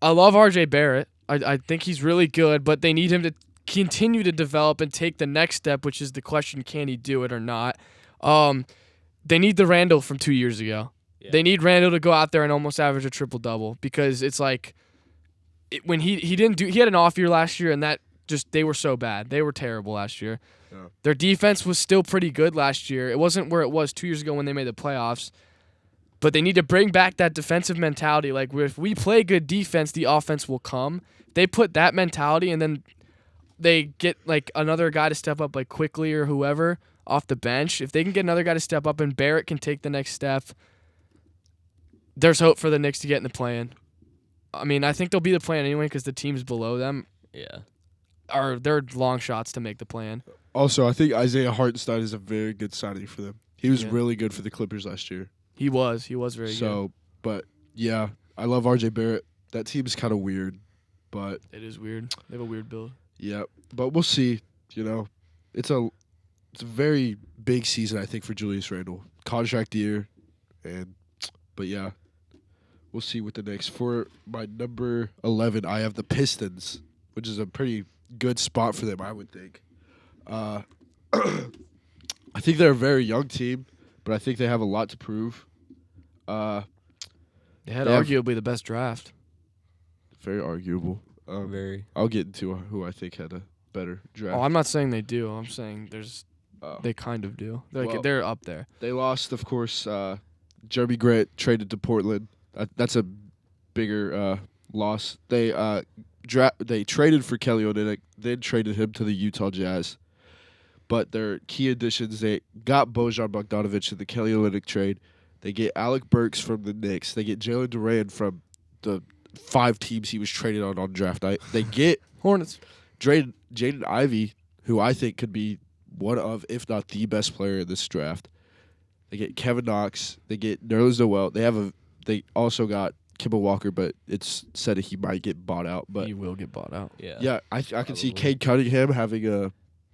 love RJ Barrett. I think he's really good, but they need him to continue to develop and take the next step, which is the question, can he do it or not? They need the Randall from 2 years ago. Yeah. They need Randall to go out there and almost average a triple-double because it's like when he had an off year last year, and that just they were so bad. They were terrible last year. Yeah. Their defense was still pretty good last year. It wasn't where it was 2 years ago when they made the playoffs. But they need to bring back that defensive mentality. Like, if we play good defense, the offense will come. They put that mentality, and then they get, like, another guy to step up, like, quickly or whoever off the bench. If they can get another guy to step up and Barrett can take the next step, there's hope for the Knicks to get in the play-in. I mean, I think they'll be the play-in anyway because the teams below them they're long shots to make the play-in.
Also, I think Isaiah Hartenstein is a very good signing for them. He was really good for the Clippers last year.
He was very good.
So, but yeah, I love RJ Barrett. That team's kind of weird, but
it is weird. They have a weird build.
Yeah, but we'll see. You know, it's a very big season, I think, for Julius Randle. Contract year, but yeah, we'll see with the Knicks. For my number 11, I have the Pistons, which is a pretty good spot for them, I would think. I think they're a very young team, but I think they have a lot to prove.
They had arguably the best draft.
Very arguable.
Very.
I'll get into who I think had a better draft.
Oh, I'm not saying they do. I'm saying they kind of do. They're up there.
They lost, of course. Jeremy Grant traded to Portland. That's a bigger loss. They traded for Kelly Olynyk, then traded him to the Utah Jazz. But their key additions, they got Bojan Bogdanovic in the Kelly Olynyk trade. They get Alec Burks from the Knicks. They get Jalen Duran from the 5 teams he was traded on draft night. They get
Hornets.
Jaden Ivey, who I think could be one of, if not the best player in this draft. They get Kevin Knox. They get Nerlens Noel. They also got Kemba Walker, but it's said that he might get bought out. But
he will get bought out.
Yeah, I can see Cade Cunningham having a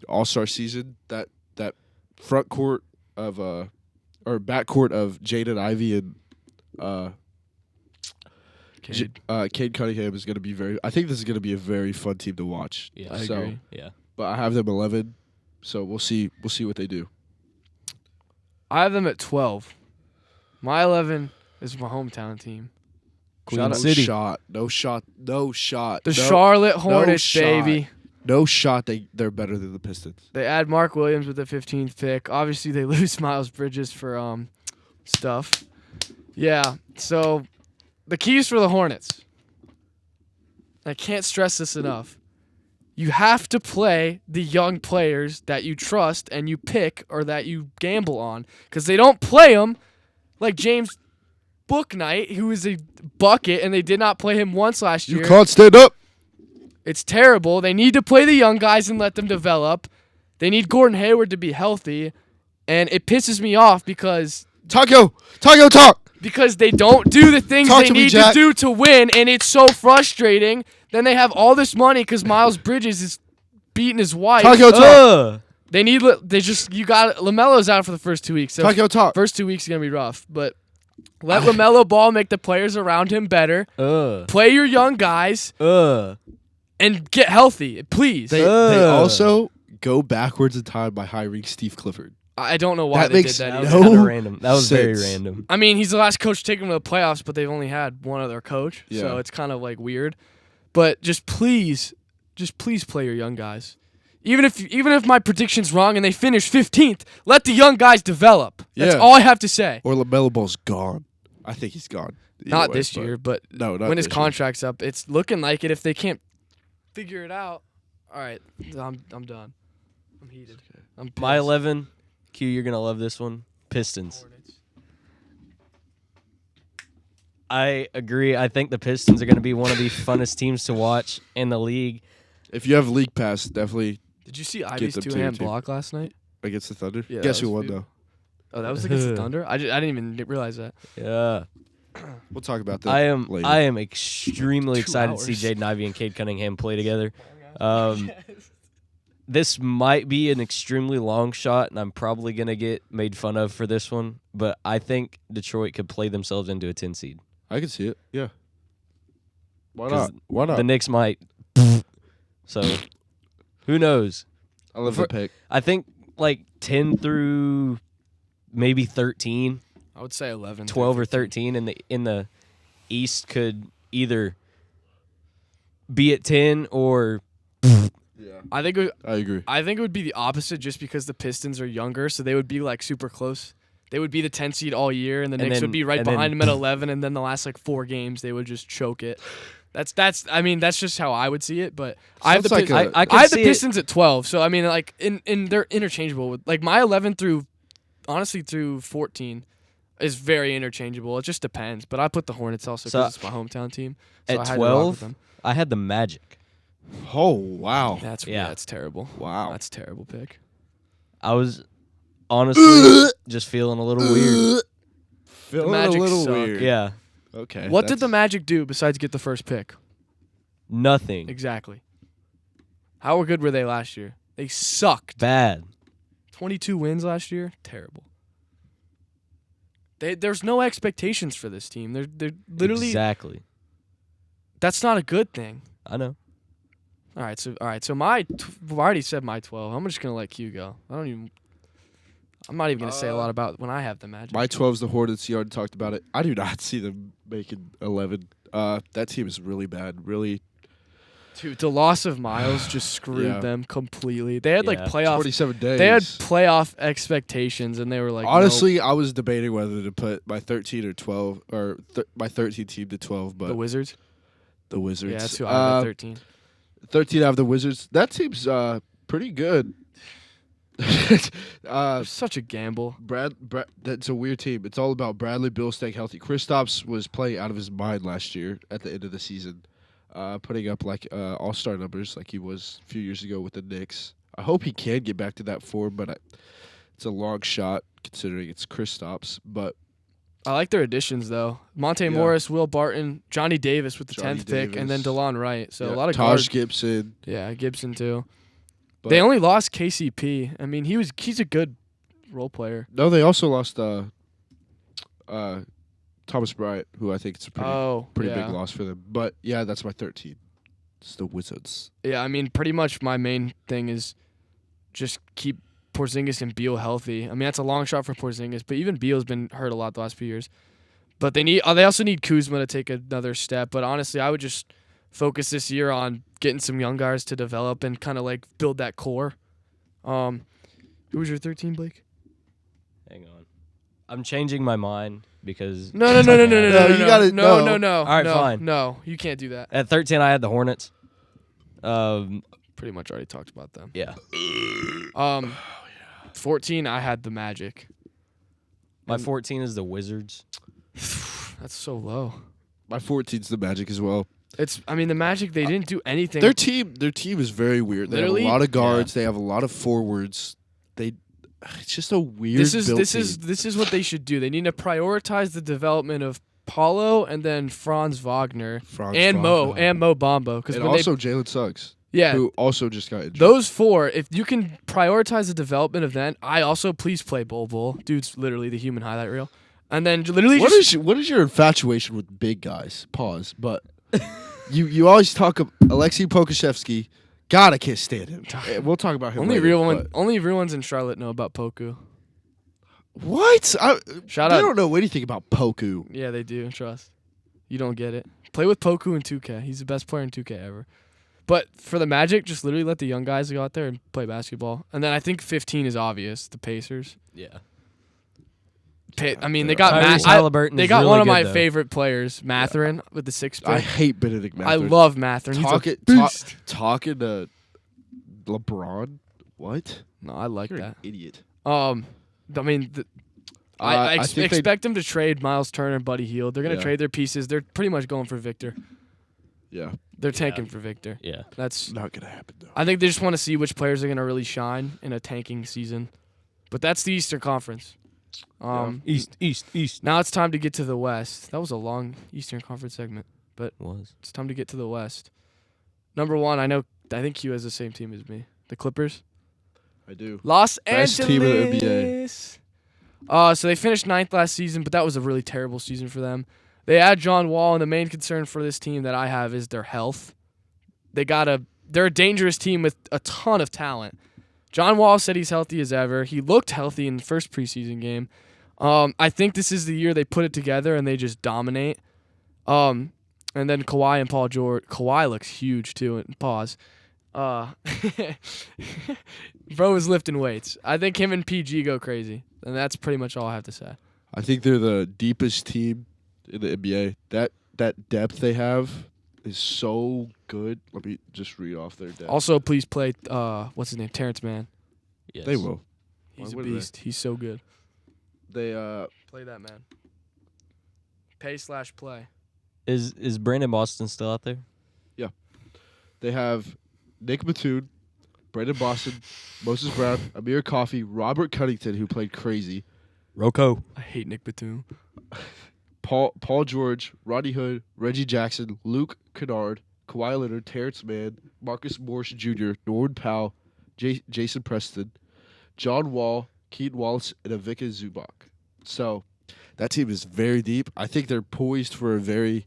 all-star season. That front court of or backcourt of Jaden Ivey and Cade Cunningham is going to be I think this is going to be a very fun team to watch.
Yeah,
I agree.
Yeah,
but I have them 11, so we'll see what they do.
I have them at 12. My 11 is my hometown team.
Queen City.
No shot.
The Charlotte Hornets, baby.
No shot. They're better than the Pistons.
They add Mark Williams with the 15th pick. Obviously, they lose Miles Bridges for stuff. Yeah, so the keys for the Hornets. I can't stress this enough. You have to play the young players that you trust and you pick or that you gamble on because they don't play them like James Bouknight, who is a bucket, and they did not play him once last year.
You can't stand up.
It's terrible. They need to play the young guys and let them develop. They need Gordon Hayward to be healthy, and it pisses me off because
talk.
Because they don't do the things they need to do to win, and it's so frustrating. Then they have all this money because Miles Bridges is beating his wife.
Taco talk.
You got LaMelo's out for the first 2 weeks. So
Taco talk.
first 2 weeks is gonna be rough, but let LaMelo Ball make the players around him better. Play your young guys. And get healthy, please.
They also go backwards in time by hiring Steve Clifford.
I don't know why
That
they did
makes
that.
That was
Either.
kind of random. That was very
sense.
random.
I mean, he's the last coach to take them to the playoffs, but they've only had one other coach,
Yeah.
so it's kind of like weird. But just please play your young guys. Even if my prediction's wrong and they finish 15th, let the young guys develop. That's
Yeah.
all I have to say.
Or LaMelo Ball's gone. I think he's gone.
Not this year, but
no, not
when his
this year.
contract's up, it's looking like it. If they can't figure it out, all right, I'm done. I'm heated. I'm pissed.
My 11, Q, you're going to love this one. Pistons.
Hornets.
I agree. I think the Pistons are going to be one of the funnest teams to watch in the league.
If you have League Pass, definitely
Did you see Ivy's
them to your
two-hand
team.
block last night?
against the Thunder.
Yeah,
Guess
that
who
was
won,
beautiful.
though?
Oh, that was against the Thunder? I didn't even realize that.
Yeah.
We'll talk about that
I am
later.
extremely
2
excited to see
hours.
Jaden Ivey and Cade Cunningham play together. This might be an extremely long shot, and I'm probably going to get made fun of for this one, but I think Detroit could play themselves into a 10 seed.
I can see it. Yeah. Why
'Cause
not? Why not?
The Knicks might. So, who knows?
I love the pick.
I think like 10 through maybe 13,
I would say 11.
12 or 13 in the East could either be at 10 or
Yeah.
I think
I agree.
it would be the opposite just because the Pistons are younger, so they would be like super close. They would be the 10 seed all year, and the Knicks would be right behind them at 11, and then the last like 4 games they would just choke it. That's just how I would see it, but I have the
Sounds like
Pistons,
I
I have the
see it.
Pistons at 12. So I mean like in they're interchangeable with like my 11 through 14 is very interchangeable. It just depends, but I put the Hornets also
So,
because it's my hometown team. So
at
I had to rock with
12,
them.
I had the Magic.
Oh, wow.
That's terrible.
Wow.
That's a terrible pick.
I was honestly just feeling a little weird.
Feeling
Magic
a little
suck.
weird.
Yeah,
Okay.
What did the Magic do besides get the first pick?
nothing.
Exactly. How good were they last year? They sucked.
Bad.
22 wins last year. Terrible. There's no expectations for this team. They're literally.
Exactly.
That's not a good thing.
I know.
All right. So I already said my 12. I'm just gonna let Q go. I'm not even gonna say a lot about when I have the Magic.
My 12's the Hornets. You already talked about it. I do not see them making 11. That team is really bad. Really.
Dude, the loss of Miles just screwed
Yeah.
them completely. They had like
Yeah.
playoff.
27 days.
They had playoff expectations, and they were like,
Honestly, I was debating whether to put my 13 or 12, or my 13 team to 12,
nope.
but
The Wizards.
the Wizards.
Yeah, that's who I had at 13.
13 out of the Wizards. That team's pretty good.
Such a gamble.
Brad, that's a weird team. It's all about Bradley Beal staying healthy. Kristaps was playing out of his mind last year at the end of the season, putting up like all-star numbers like he was a few years ago with the Knicks. I hope he can get back to that form, but it's a long shot considering it's Kristaps. But
I like their additions though. Monte
Yeah.
Morris, Will Barton, Johnny Davis with the
Johnny
10th pick, and then
Davis.
DeLon Wright. So
yeah,
a lot of
Taj
guards.
Gibson.
Yeah, Gibson too.
But
They only lost KCP. I mean, he's a good role player.
no, they also lost Thomas Bryant, who I think is a pretty
yeah.
big loss for them. But yeah, that's my 13. It's the Wizards.
Yeah, I mean, pretty much my main thing is just keep Porzingis and Beal healthy. I mean, that's a long shot for Porzingis, but even Beal's been hurt a lot the last few years. But they also need Kuzma to take another step. But honestly, I would just focus this year on getting some young guys to develop and kind of like build that core. Who was your 13, Blake?
Hang on. I'm changing my mind because
No.
you gotta-
No.
no.
All
right, fine.
No, you can't do that.
At 13 I had the Hornets.
Pretty much already talked about them.
Yeah.
14, I had the Magic.
My 14 is the Wizards.
That's so low.
My 14's the Magic as well.
The Magic, they didn't do anything.
Their team is very weird. They
Literally?
have a lot of guards. They have a lot of forwards. It's just a weird.
This is
team.
what they should do. They need to prioritize the development of Paulo and then Franz Wagner
Franz
and
Wagner.
Mo Bambo because
And also Jalen Suggs.
Yeah.
who also just got injured.
Those 4, if you can prioritize the development of that, I also please play Bol. Dude's literally the human highlight reel. And then literally
What is your infatuation with big guys? Pause. But you always talk of Alexei Pokusevsky. God, I can't stand him. We'll talk about him
only
later.
Only real ones in Charlotte know about Poku.
What?
Shout
they
out.
don't know anything about Poku.
Yeah, they do. Trust. You don't get it. Play with Poku in 2K. He's the best player in 2K ever. But for the Magic, just literally let the young guys go out there and play basketball. And then I think 15 is obvious. The Pacers.
Yeah.
I mean, they got
Tyrese Halliburton
they
is
got
really
one of
good,
my
though.
favorite players, Matherin, with the 6th pick.
I hate Benedict Mathurin.
I love Matherin.
Talking to LeBron. What?
No, I like
You're
that.
an idiot.
I mean, I
think
expect them to trade Miles Turner and Buddy Hield. They're going to trade their pieces. They're pretty much going for Victor.
Yeah.
They're tanking for Victor.
Yeah.
That's
Not going to happen, though.
I think they just want to see which players are going to really shine in a tanking season. But that's the Eastern Conference.
East.
Now it's time to get to the West. That was a long Eastern Conference segment, but
Was.
it's time to get to the West. Number 1, I think Q has the same team as me. The Clippers.
I do.
Los
Best
Angeles.
team in the NBA.
So they finished 9th last season, but that was a really terrible season for them. They had John Wall, and the main concern for this team that I have is their health. They're a dangerous team with a ton of talent. John Wall said he's healthy as ever. He looked healthy in the first preseason game. I think this is the year they put it together and they just dominate. And then Kawhi and Paul George. Kawhi looks huge too. Pause. Bro is lifting weights. I think him and PG go crazy, and that's pretty much all I have to say.
I think they're the deepest team in the NBA. That depth they have is so good. Let me just read off their depth.
Also, please play. What's his name? Terrence Mann.
Yes.
They will.
He's
Why
a
wouldn't they?
beast. He's so good.
They
Play that man. Pay/play.
Is Brandon Boston still out there?
They have Nick Batum, Brandon Boston, Moses Brown, Amir Coffey, Robert Covington, who played crazy,
Rocco.
I hate Nick Batum.
Paul George, Rodney Hood, Reggie Jackson, Luke Kennard, Kawhi Leonard, Terrence Mann, Marcus Morris Jr., Norman Powell, Jason Preston, John Wall, Keaton Wallace, and Ivica Zubac. So that team is very deep. I think they're poised for a very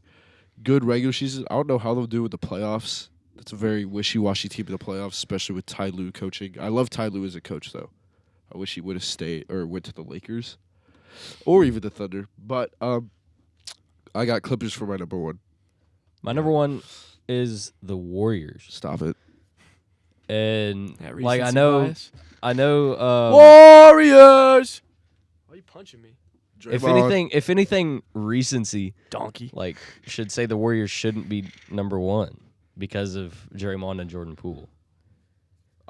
good regular season. I don't know how they'll do with the playoffs. That's a very wishy-washy team in the playoffs, especially with Ty Lue coaching. I love Ty Lue as a coach, though. I wish he would have stayed or went to the Lakers or even the Thunder. But I got Clippers for my number 1.
My number 1 is the Warriors.
Stop it.
And
Yeah,
like
recency bias.
I know
Warriors. Why are you punching me?
if anything recency
Donkey.
like should say the Warriors shouldn't be number 1 because of Draymond and Jordan Poole.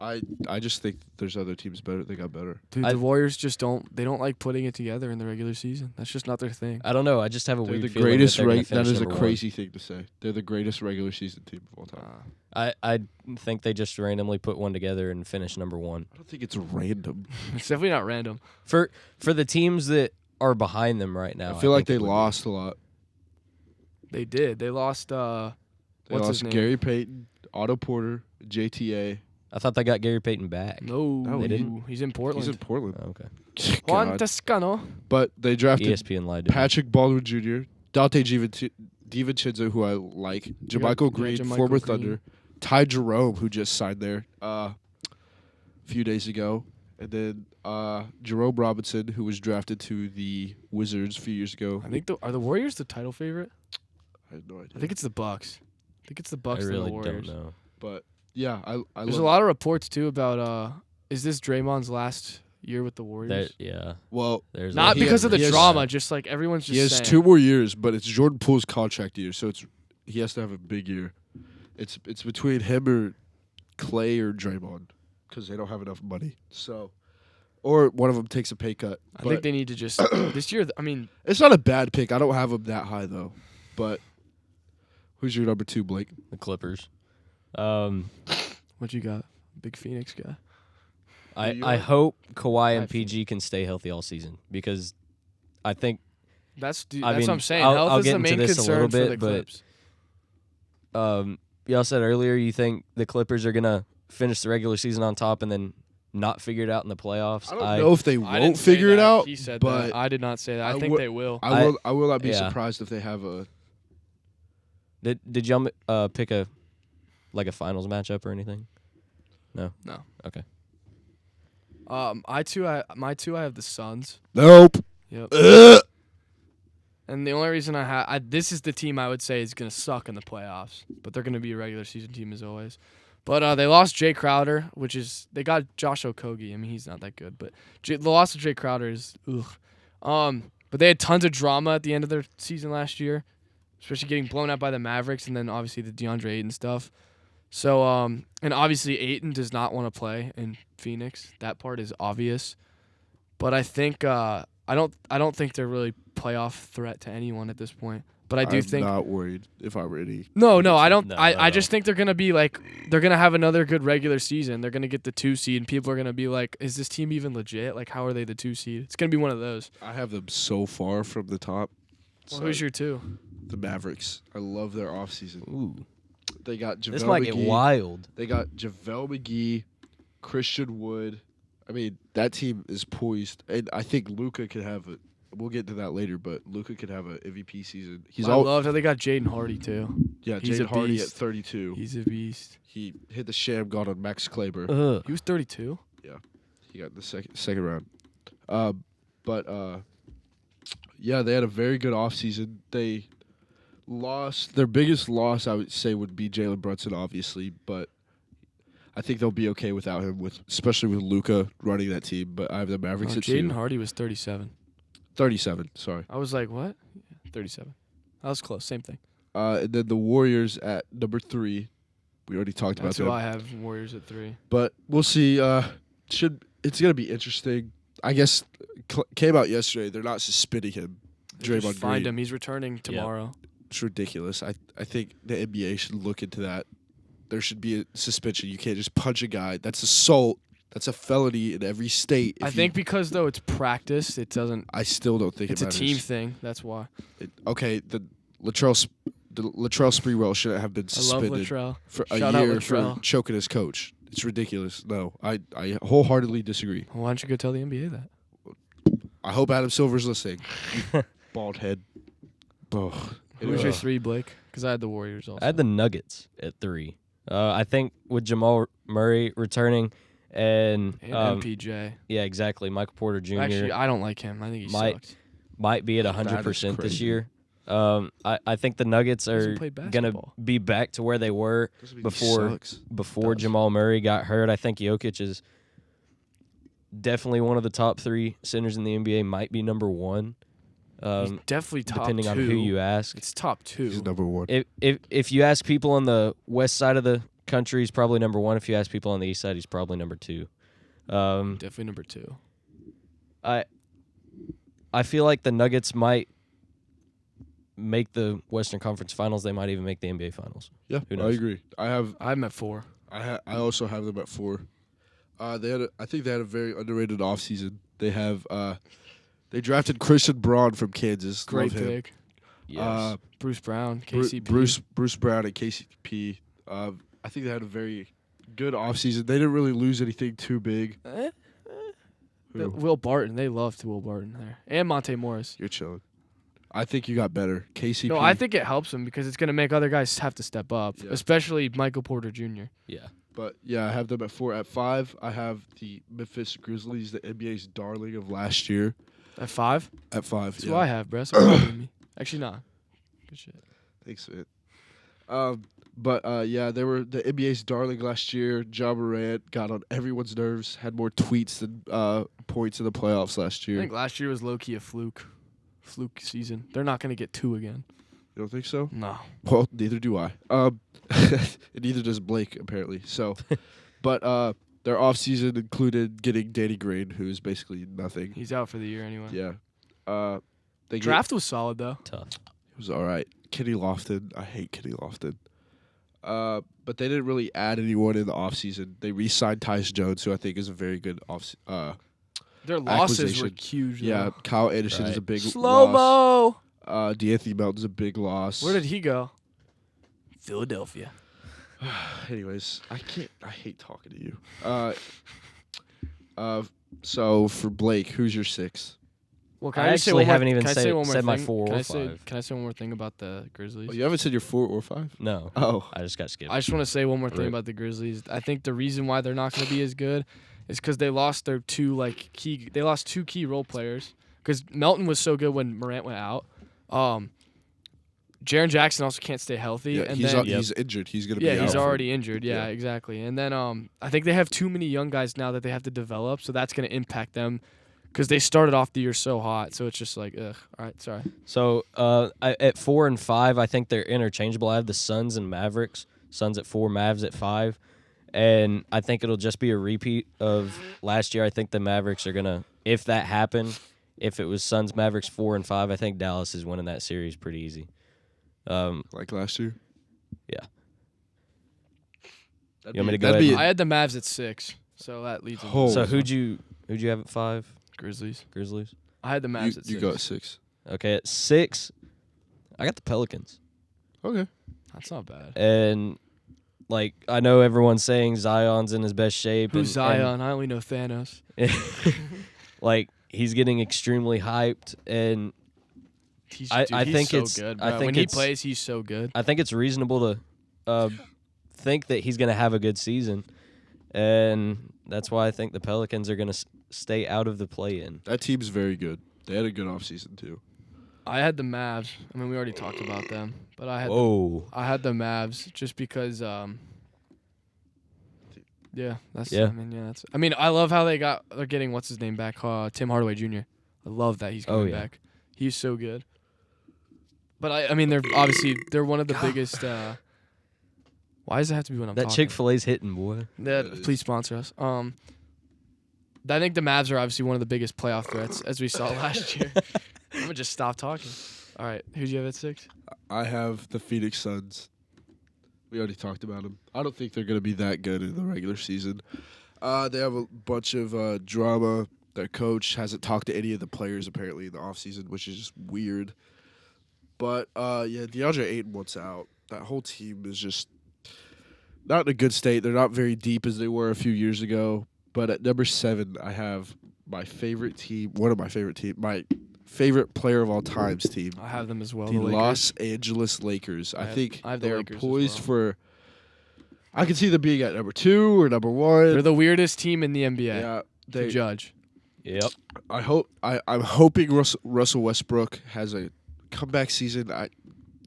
I just think there's other teams better. They got better.
Dude, the Warriors just don't like putting it together in the regular season. That's just not their thing.
I don't know. I just have a
They're
weird
the
feeling
greatest.
that, they're gonna
That
finish
is a
number
crazy thing to say. They're the greatest regular season team of all time.
I think they just randomly put one together and finished number 1.
I don't think it's random.
It's definitely not random.
For the teams that are behind them right now.
I feel like
think
they
it would be.
lost a lot.
They did. They lost.
They
What's his
lost
name?
Gary Payton, Otto Porter, JTA.
I thought they got Gary Payton back.
No,
They didn't?
He's in Portland.
He's in Portland.
Oh, okay.
Juan
God.
Toscano.
But they drafted
ESPN lied to me.
Patrick Baldwin Jr., Dante DiVincenzo, who I like, Jermichael Green,
Jermichael
former
Green.
Thunder, Ty Jerome, who just signed there a few days ago, and then Jerome Robinson, who was drafted to the Wizards a few years ago.
I think are the Warriors the title favorite?
I have no idea.
I think it's the Bucks. I think it's the
I
Bucks and
really
the Warriors.
don't know.
But yeah, I
There's a
love
lot of reports too about is this Draymond's last year with the Warriors?
Yeah.
Well,
There's
Not
he
because
has-
of the
he has-
drama, just like everyone's just
he has
saying.
2 more years, but it's Jordan Poole's contract year, so he has to have a big year. It's between him or Clay or Draymond because they don't have enough money. So, or one of them takes a pay cut.
I think they need to just this year. I mean,
It's not a bad pick. I don't have him that high though. But who's your number 2, Blake?
the Clippers.
what you got? Big Phoenix guy.
I hope Kawhi and
I think-
PG can stay healthy all season because I think
That's
I
what
mean,
I'm saying.
I'll
Health is
get
the
into
main
this a
concern
little
for the
bit, but-
Clips.
y'all said earlier you think the Clippers are gonna finish the regular season on top and then not figure it out in the playoffs.
I don't know if they
I
won't
didn't say
figure it
that.
out.
He said
but
that. I did not say that. I think they will.
I will not be
yeah.
surprised if they have a.
Did y'all pick a finals matchup or anything? No.
No.
Okay.
My two, I have the Suns.
Nope.
Yep. And the only reason this is the team I would say is going to suck in the playoffs, but they're going to be a regular season team as always. But they lost Jay Crowder, they got Josh Okogie. I mean, he's not that good, but the loss of Jay Crowder is ugh. But they had tons of drama at the end of their season last year, especially getting blown out by the Mavericks, and then obviously the DeAndre Ayton stuff. So and obviously Ayton does not want to play in Phoenix. That part is obvious. But I think I don't think they're really playoff threat to anyone at this point. But I do think
I'm not worried if I'm ready.
No, I don't.
No,
I just think they're gonna be they're gonna have another good regular season. They're gonna get the 2 seed, and people are gonna be like, "Is this team even legit? Like, how are they the 2 seed?" It's gonna be one of those.
I have them so far from the top.
Well, who's your 2?
The Mavericks. I love their offseason.
Ooh.
They got JaVale
This might
McGee.
get wild.
They got JaVale McGee, Christian Wood. I mean, that team is poised, and I think Luka could have a. We'll get to that later, but Luka could have an MVP season.
I love how they got Jaden Hardy too.
Yeah,
He's
Jaden
a
Hardy
beast.
at 32.
He's a beast.
He hit the sham god on Max Kleber.
He was 32.
He got the second round. Yeah, they had a very good offseason. They lost their biggest loss. I would say would be Jalen Brunson, obviously, but I think they'll be okay without him, especially with Luka running that team. But I have the Mavericks at 2.
Jaden Hardy was 37.
37. Sorry.
I was like, what? 37. That was close. Same thing.
And then the Warriors at number 3. We already talked
That's
about
who
them.
I have. Warriors at 3.
But we'll see. It's gonna be interesting. I guess came out yesterday. They're not suspending him.
Just
Draymond
find
Green.
him. He's returning tomorrow.
It's ridiculous. I think the NBA should look into that. There should be a suspension. You can't just punch a guy. That's assault. That's a felony in every state.
I think because though it's practice, it doesn't.
I still don't think
It's
it
a
matters.
team thing. That's why.
The Latrell Sprewell shouldn't have been
I love
suspended
Latrell.
for a
Shout out
year for
Latrell.
choking his coach. It's ridiculous. No, I wholeheartedly disagree.
Well, why don't you go tell the NBA that?
I hope Adam Silver's listening. You bald head. Oh.
Who's your 3, Blake? Because I had the Warriors also.
I had the Nuggets at 3. I think with Jamal Murray returning and
MPJ.
yeah, exactly. Michael Porter Jr.
Actually, I don't like him. I think he sucks.
might be at 100% this
crazy.
year. I think the Nuggets are
Doesn't play
gonna
basketball.
be back to where they were before
Does.
Jamal Murray got hurt. I think Jokic is definitely one of the top 3 centers in the NBA. Might be number 1.
He's definitely top
depending
2.
on who you ask.
It's top 2.
He's number 1.
If you ask people on the west side of the country, he's probably number 1. If you ask people on the east side, he's probably number 2.
Definitely number 2.
I feel like the Nuggets might make the Western Conference Finals. They might even make the NBA Finals.
Yeah,
Who
I
knows?
agree.
I'm at 4.
I also have them at 4. I think they had a very underrated offseason. They drafted Christian Braun from Kansas.
Great
Love him.
pick.
Yes.
Bruce Brown, KCP.
Bruce Brown and KCP. I think they had a very good offseason. They didn't really lose anything too big. Who?
Will Barton. They loved Will Barton there. And Monte Morris.
You're chilling. I think you got better. KCP.
No, I think it helps him because it's going to make other guys have to step up,
Yeah.
especially Michael Porter Jr.
Yeah.
But, yeah, I have them at 4. At 5, I have the Memphis Grizzlies, the NBA's darling of last year.
At 5?
At 5,
That's
yeah.
who I have, bro. So proud of me. Actually, not. Good shit.
Thanks, man. Yeah, they were the NBA's darling last year. Ja Morant got on everyone's nerves, had more tweets than points in the playoffs last
I
year.
think last year was low-key a fluke season. They're not going to get 2 again.
You don't think so?
No.
Well, neither do I. And neither does Blake, apparently. So, but their offseason included getting Danny Green, who is basically nothing.
He's out for the year anyway.
Yeah.
Draft was solid, though.
Tough.
It was all right. Kenny Lofton. I hate Kenny Lofton. But they didn't really add anyone in the offseason. They re-signed Tyus Jones, who I think is a very good
Their losses were
acquisition.
huge, though.
Yeah, Kyle Anderson is
Right.
a big loss.
Slow-mo.
D'Anthony Melton's a big loss.
Where did he go? Philadelphia.
Anyways, I hate talking to you. So for Blake, who's your 6?
Well,
I actually haven't even said my
thing?
4
Can
or
I say
5.
Can I say one more thing about the Grizzlies?
Oh, you haven't said your 4 or 5?
No.
Oh.
I just got skipped.
I just want to say one more thing
Rip.
about the Grizzlies. I think the reason why they're not going to be as good is because they lost their 2 key role players. Because Melton was so good when Morant went out. Jaren Jackson also can't stay healthy.
Yeah,
and
he's injured. He's going to be out.
Yeah, he's
for-
already injured. Yeah, exactly. And then I think they have too many young guys now that they have to develop, so that's going to impact them because they started off the year so hot. So it's just like, ugh. All right, sorry.
So at 4 and 5, I think they're interchangeable. I have the Suns and Mavericks. Suns at 4, Mavs at 5. And I think it'll just be a repeat of last year. I think the Mavericks are going to, if that happened, if it was Suns, Mavericks 4 and 5, I think Dallas is winning that series pretty easy.
Like last year?
Yeah.
That'd
You want me to
be-
go
that'd
ahead?
be-
I had the Mavs at 6, so that leads them.
Oh.
So who'd you have at 5?
Grizzlies.
Grizzlies.
I had the Mavs at 6.
You go at 6.
Okay, at 6, I got the Pelicans.
Okay.
That's not bad.
And like I know everyone's saying Zion's in his best shape.
Who's
and
Zion? I only know Thanos.
like he's getting extremely hyped, and
He's,
I
he's
think
so
it's-
good.
I
Bro.
think
when he
it's-
plays, he's so good.
I think it's reasonable to think that he's going to have a good season, and that's why I think the Pelicans are going to stay out of the play-in.
That team's very good. They had a good offseason, too.
I had the Mavs. I mean, we already talked about them, but I had
Whoa.
I had the Mavs just because. Yeah, that's.
Yeah.
That's. I mean, I love how they're getting what's his name back, Tim Hardaway Jr. I love that he's coming back. He's so good. But I mean, they're one of the biggest. Why does it have to be when I'm
That
talking?
Chick-fil-A's hitting, boy.
Please sponsor us. I think the Mavs are obviously one of the biggest playoff threats, as we saw last year. I'm gonna just stop talking. All right, who do you have at 6?
I have the Phoenix Suns. We already talked about them. I don't think they're going to be that good in the regular season. They have a bunch of drama. Their coach hasn't talked to any of the players apparently in the offseason, which is just weird. But, DeAndre Ayton wants out. That whole team is just not in a good state. They're not very deep as they were a few years ago. But at number 7, I have my favorite team, one of my favorite teams, my favorite player of all time's team.
I have them as well.
The Los Angeles Lakers. I think
I have the
they're
Lakers as
poised
well.
for. I can see them being at number 2 or number 1.
They're the weirdest team in the NBA
yeah,
to judge.
Yep.
I'm hoping Russell Westbrook has a comeback season.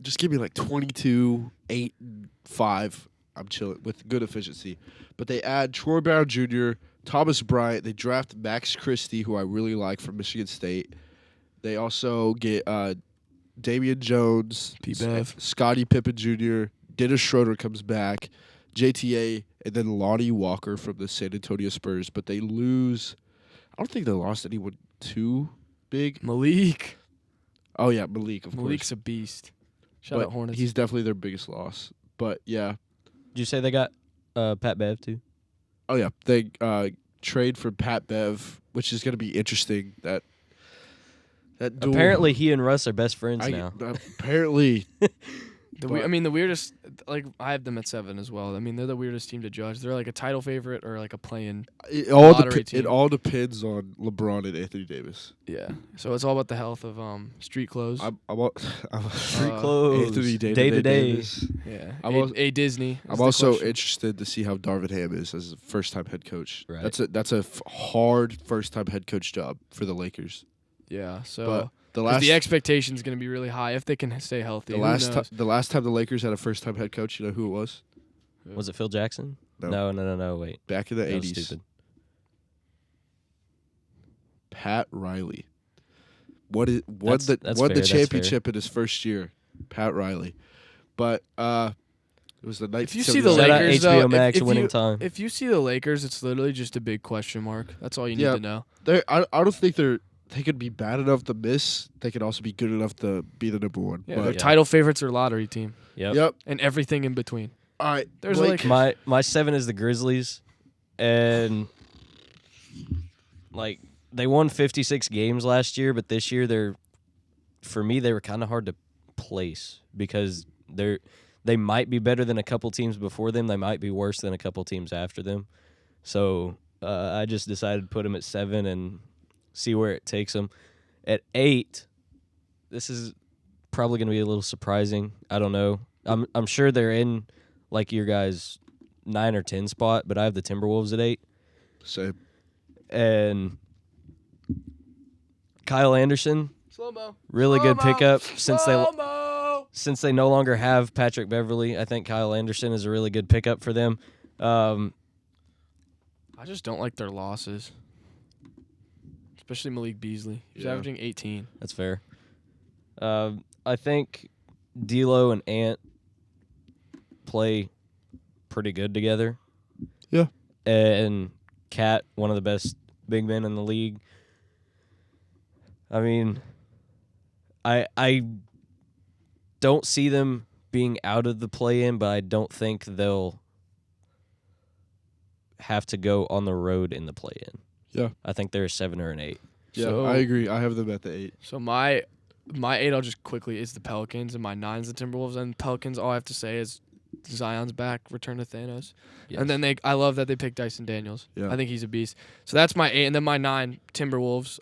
Just give me like 22, 8, and 5. I'm chilling with good efficiency. But they add Troy Brown Jr., Thomas Bryant. They draft Max Christie, who I really like from Michigan State. They also get Damian Jones,
P-Bev.
Scottie Pippen Jr., Dennis Schroeder comes back, JTA, and then Lonnie Walker from the San Antonio Spurs. But they lose. I don't think they lost anyone too big.
Malik.
Oh, yeah, Malik, of
Malik's
course.
a beast. Shout
But
out Hornets.
he's definitely their biggest loss. But, yeah.
Did you say they got Pat Bev, too?
Oh, yeah. They trade for Pat Bev, which is going to be interesting. That duel-
Apparently, he and Russ are best friends now.
Apparently.
the weirdest. Like I have them at 7 as well. I mean, they're the weirdest team to judge. They're like a title favorite or like a play-in.
It all,
Lottery team.
it all depends on LeBron and Anthony Davis.
Yeah. So it's all about the health of street clothes.
I'm
Street clothes.
Anthony Davis.
Day to day.
Davis.
yeah.
I'm
a,
al-
a Disney.
I'm also interested to see how Darvin Ham is as a first-time head coach.
Right.
That's a hard first-time head coach job for the Lakers.
Yeah. So
But the
'cause
last
the expectation is going to be really high if they can stay healthy.
the last time the Lakers had a first-time head coach, you know who it was?
Was it Phil Jackson?
No.
No. Wait.
Back in the
That was
80s.
stupid.
Pat Riley. Won
That's
the
fair, that's
championship in his first year. Pat Riley. But it was the night.
If you see the
Shout out
Lakers,
HBO
though,
Max
if
winning
you,
time.
If you see the Lakers, it's literally just a big question mark. That's all you need
Yeah.
to know.
I don't think they could be bad enough to miss. They could also be good enough to be the number 1.
Yeah,
But,
they're title favorites or lottery team,
Yep.
and everything in between.
All right.
There's
Blake,
like-
My 7 is the Grizzlies, and like they won 56 games last year, but this year they were kind of hard to place because They might be better than a couple teams before them. They might be worse than a couple teams after them. So I just decided to put them at 7 and see where it takes them. At 8, this is probably going to be a little surprising. I don't know. I'm sure they're in like your guys' 9 or 10 spot, but I have the Timberwolves at 8.
Same.
And Kyle Anderson,
Slow-mo.
really good pickup since they no longer have Patrick Beverley. I think Kyle Anderson is a really good pickup for them.
I just don't like their losses, especially Malik Beasley. He's averaging 18.
That's fair. I think D'Lo and Ant play pretty good together.
Yeah.
And Cat, one of the best big men in the league. I mean, I don't see them being out of the play-in, but I don't think they'll have to go on the road in the play-in.
Yeah.
I think they're a 7 or an 8.
Yeah,
So-
I agree. I have them at the 8.
So my 8, I'll just quickly, is the Pelicans, and my 9's the Timberwolves. And Pelicans, all I have to say is Zion's back, return to Thanos.
Yes.
And then I love that they picked Dyson Daniels.
Yeah.
I think he's a beast. So that's my 8, and then my 9, Timberwolves.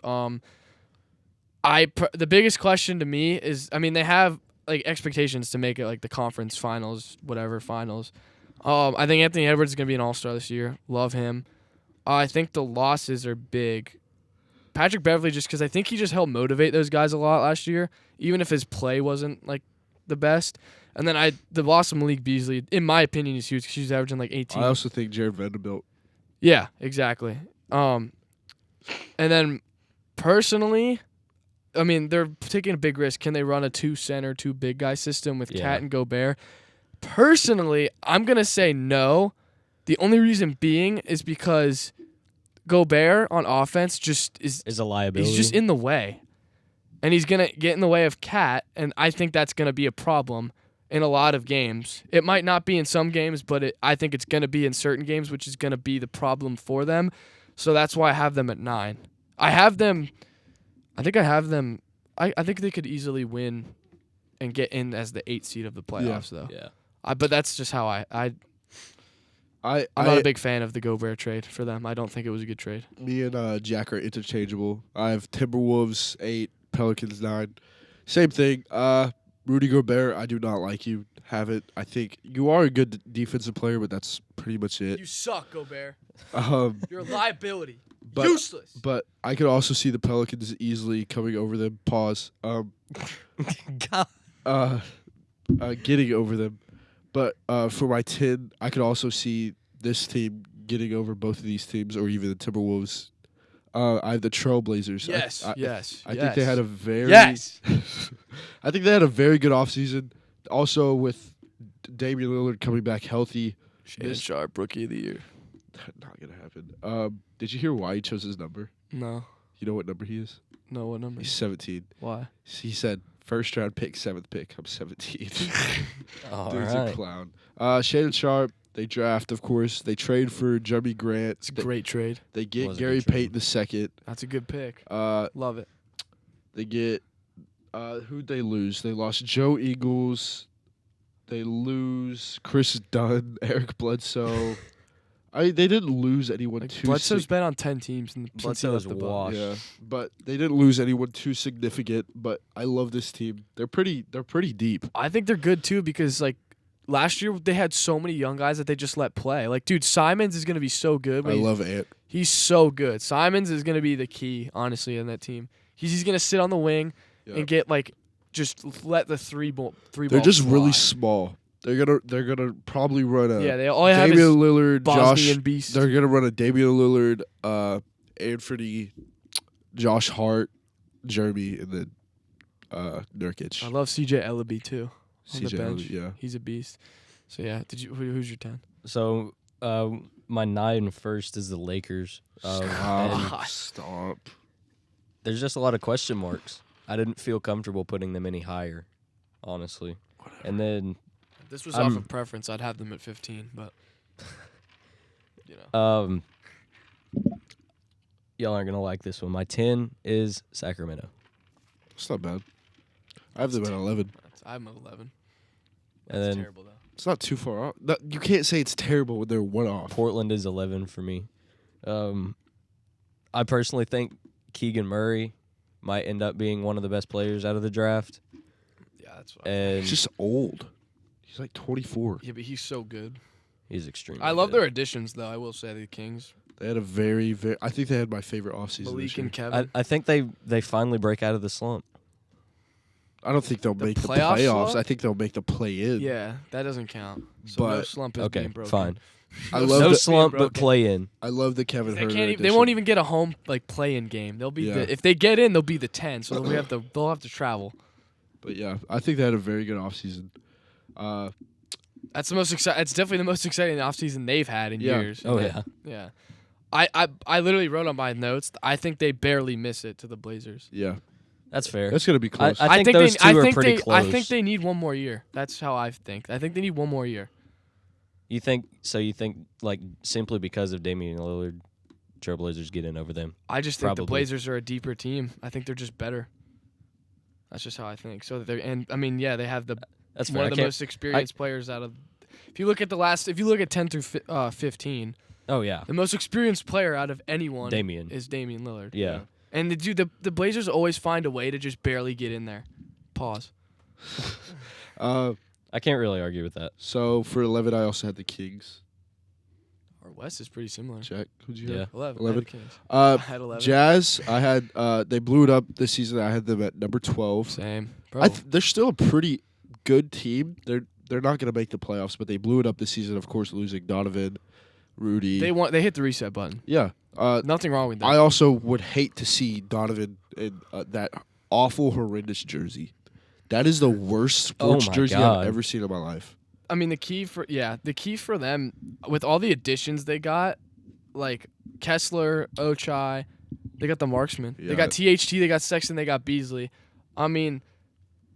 The biggest question to me is, I mean, they have like expectations to make it like the conference finals, whatever finals. I think Anthony Edwards is gonna be an all-star this year. Love him. I think the losses are big. Patrick Beverley, just because I think he just helped motivate those guys a lot last year, even if his play wasn't like the best. And then the loss of Malik Beasley, in my opinion, is huge because he's averaging like 18.
I also think Jared Vanderbilt.
Yeah, exactly. And then personally, I mean, they're taking a big risk. Can they run a 2-center, 2 big guy system with Cat and Gobert? Personally, I'm going to say no. The only reason being is because Gobert on offense just is
a liability.
He's just in the way. And he's going to get in the way of Cat, and I think that's going to be a problem in a lot of games. It might not be in some games, but I think it's going to be in certain games, which is going to be the problem for them. So that's why I have them at 9. I think they could easily win and get in as the 8th seed of the playoffs, though.
Yeah.
But that's just how I'm not a big fan of the Gobert trade for them. I don't think it was a good trade.
Me and Jack are interchangeable. I have Timberwolves 8, Pelicans 9. Same thing. Rudy Gobert, I do not like you. Have it. I think you are a good defensive player, but that's pretty much it.
You suck, Gobert.
You're
a liability.
Useless. But I could also see the Pelicans easily coming over them. Pause. Getting over them. But for my 10, I could also see this team getting over both of these teams, or even the Timberwolves. I have the Trailblazers.
Yes.
I think they had a very
Yes.
I think they had a very good offseason. Also with Damian Lillard coming back healthy.
Shannon Sharp, Rookie of the Year.
Not gonna happen. Did you hear why he chose his number?
No.
You know what number he is?
No, what number?
He's 17.
Why?
He said first round pick, 7th pick. I'm 17.
All
Dude's
right.
a clown. Shannon Sharp. They draft, of course. They trade for Jeremy Grant.
It's a great trade.
They get
Was a
Gary
good trade.
Payton II.
That's a good pick.
Love
it.
They get who'd they lose? They lost Joe Ingles. They lose Chris Dunn, Eric Bledsoe. They didn't lose anyone too.
Bledsoe's been on 10 teams since he
Bledsoe
left
is
the Bucks.
washed.
Yeah, but they didn't lose anyone too significant. But I love this team. They're pretty deep.
I think they're good too because like last year they had so many young guys that they just let play. Like, dude, Simons is gonna be so good.
I love Ant.
He's so good. Simons is gonna be the key, honestly, in that team. He's gonna sit on the wing and get like just let the three ball.
They're just
fly.
really small. They're gonna probably run a
They all have
Damian
is
Lillard,
Bosnian
Josh.
beast.
They're gonna run a Damian Lillard, Anthony, Josh Hart, Jeremy, and then Nurkic.
I love CJ Ellaby too on the
CJ
bench.
Ellaby, yeah.
He's a beast. So yeah, who's your 10?
So my 9 first is the Lakers.
Stop.
There's just a lot of question marks. I didn't feel comfortable putting them any higher, honestly.
Whatever.
And then
If this was off of preference, I'd have them at 15, but
y'all aren't gonna like this one. My 10 is Sacramento.
It's not bad. I have them at 11.
I'm at 11.
And
That's
then
terrible, though.
It's not too far off. No, you can't say it's terrible when they're one off.
Portland is 11 for me. I personally think Keegan Murray might end up being one of the best players out of the draft.
Yeah, that's what I
And
He's just old. He's like 24.
Yeah, but he's so good.
he's extremely
I love
good.
their additions, though. I will say the Kings.
They had a very, very. I think they had my favorite offseason
Malik
this year.
and Kevin.
I think they finally break out of the slump.
I don't think they'll
The
make the
playoff
playoffs.
slump?
I think they'll make the play-in.
Yeah, that doesn't count. So no
But-
slump is
Okay,
being broken.
fine.
I
No
love
No
the,
slump,
broken.
but play in.
I love the Kevin
They
Herter.
can't. They won't even get a home play-in game. They'll be
Yeah.
if they get in, they'll be the 10. So they'll have to travel.
But yeah, I think they had a very good offseason.
That's the most exciting. It's definitely the most exciting offseason they've had in
Yeah.
years.
Oh,
And
yeah.
yeah. I literally wrote on my notes. I think they barely miss it to the Blazers.
Yeah,
That's fair.
that's gonna be close.
I think those two are pretty close.
I think they need one more year. That's how I think. I think they need one more year.
You think like simply because of Damian Lillard, Trailblazers get in over them?
I just think the
Probably.
Blazers are a deeper team. I think they're just better. That's just how I think. So they they have
That's fair.
one
I
of the
can't-
most experienced players out of. If you look at 10 through 15,
Oh yeah,
the most experienced player out of anyone
Damian.
is Damian Lillard.
Yeah.
And the Blazers always find a way to just barely get in there. Pause.
I can't really argue with that.
So for 11, I also had the Kings.
Our West is pretty similar.
Jack, who'd you
Yeah.
have?
11.
11.
I had the Kings. I
Uh,
had 11.
Jazz. I had. They blew it up this season. I had them at number 12.
Same. Bro.
They're still a pretty good team. They're not going to make the playoffs, but they blew it up this season. Of course, losing Donovan, Rudy.
They hit the reset button.
Yeah.
Nothing wrong with that.
I also would hate to see Donovan in that awful, horrendous jersey. That is the worst sports
my
jersey
God.
I've ever seen in my life.
I mean, the key for them with all the additions they got, like Kessler, Ochai, they got the marksman.
Yeah.
They got THT, they got Sexton, they got Beasley. I mean,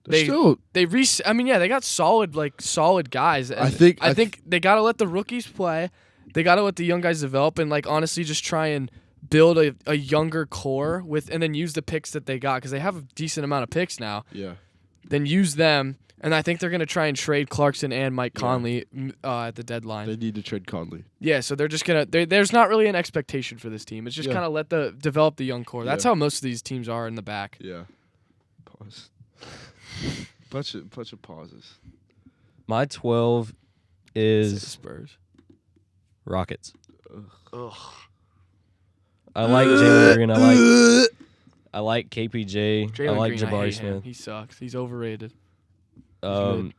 They're still.
they got solid guys. And
I think-
I think they got to let the rookies play. They got to let the young guys develop and honestly just try and build a younger core and then use the picks that they got because they have a decent amount of picks now.
Yeah.
Then use them. And I think they're going to try and trade Clarkson and Mike
Yeah.
Conley at the deadline.
They need to trade Conley.
Yeah, so they're just going to there's not really an expectation for this team. It's just
Yeah.
kind of develop the young core. That's
Yeah.
how most of these teams are in the back.
Yeah. Pause. bunch of pauses.
My 12 is
Spurs.
Rockets.
Ugh.
I like Jalen Green. I like KPJ.
Jalen
I like
Green, I
Jabari
hate him.
Smith.
He sucks. He's overrated.
Um,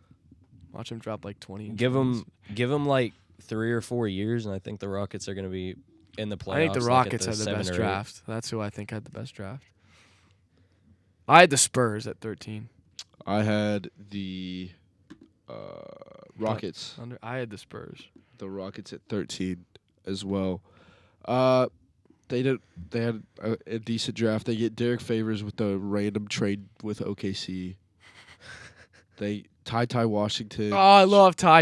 Watch him drop 20.
give him like 3 or 4 years, and I think the Rockets are going to be in the playoffs.
I think the
like, at
Rockets had the
7
best
or 8.
draft. That's who I think had the best draft. I had the Spurs at 13.
I had the Rockets.
I had the Spurs.
The Rockets at 13 as well. They had a decent draft. They get Derek Favors with the random trade with OKC. They Ty Washington.
Oh, I love Ty.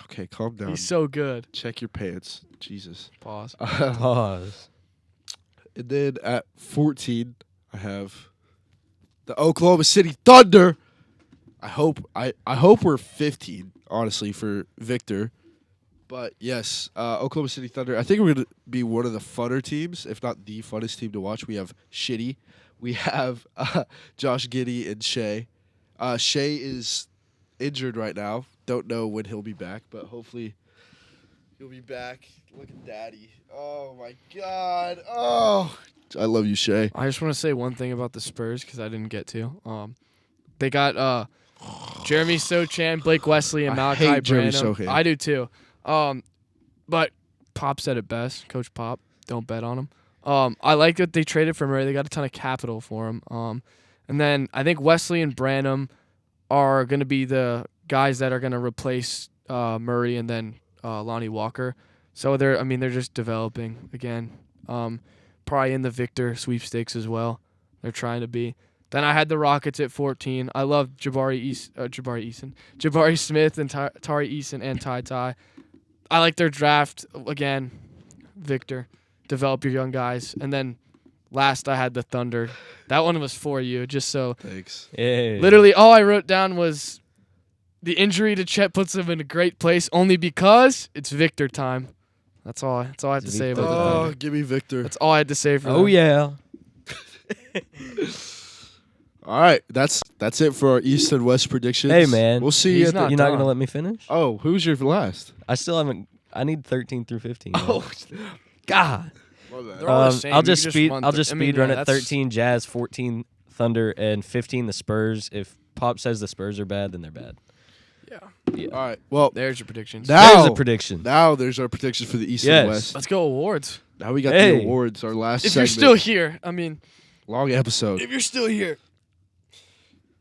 Okay, calm down.
He's so good.
Check your pants. Jesus.
Pause.
Pause.
And then at 14, I have the Oklahoma City Thunder. I hope we're 15, honestly, for Victor. But yes, Oklahoma City Thunder. I think we're going to be one of the funner teams, if not the funnest team to watch. We have Shitty. We have Josh Giddey and Shea. Shea is injured right now. Don't know when he'll be back, but hopefully he'll be back. Look at Daddy. Oh, my God. Oh, I love you, Shea.
I just want to say one thing about the Spurs because I didn't get to. They got Jeremy Sochan, Blake Wesley, and
I
Malachi
hate Jeremy
Branham.
Sochan.
I do too. But Pop said it best. Coach Pop, don't bet on him. I like that they traded for Murray. They got a ton of capital for him. And then I think Wesley and Branham are going to be the guys that are going to replace Murray and then Lonnie Walker. So they're just developing again. Probably in the Victor sweepstakes as well. They're trying to be. Then I had the Rockets at 14. I love Jabari Smith and Tari Eason and Ty. I like their draft again. Victor, develop your young guys, and then last I had the Thunder. That one was for you, just so.
Thanks.
Hey.
Literally, all I wrote down was the injury to Chet puts him in a great place only because it's Victor time. That's all I have to say about the Thunder.
Give me Victor.
That's all I had to say for
Oh
them.
yeah.
All right, that's it for our East and West predictions.
Hey man,
we'll see.
He's
you.
not
You're not
done.
gonna let me finish?
Oh, who's your last?
I still haven't. I need 13 through 15.
Oh,
God.
They're all the same.
I'll
You
just
can
speed.
run
I'll just
I mean,
speed run
yeah,
it.
that's-
13 Jazz, 14 Thunder, and 15 the Spurs. If Pop says the Spurs are bad, then they're bad.
Yeah.
Yeah.
all right. Well,
There's your predictions.
Now-
There's a prediction.
now there's our predictions for the East
Yes.
and West.
Let's go awards.
Now we got
Hey.
the awards. Our last
If
segment.
you're still here, I mean,
long episode.
if you're still here.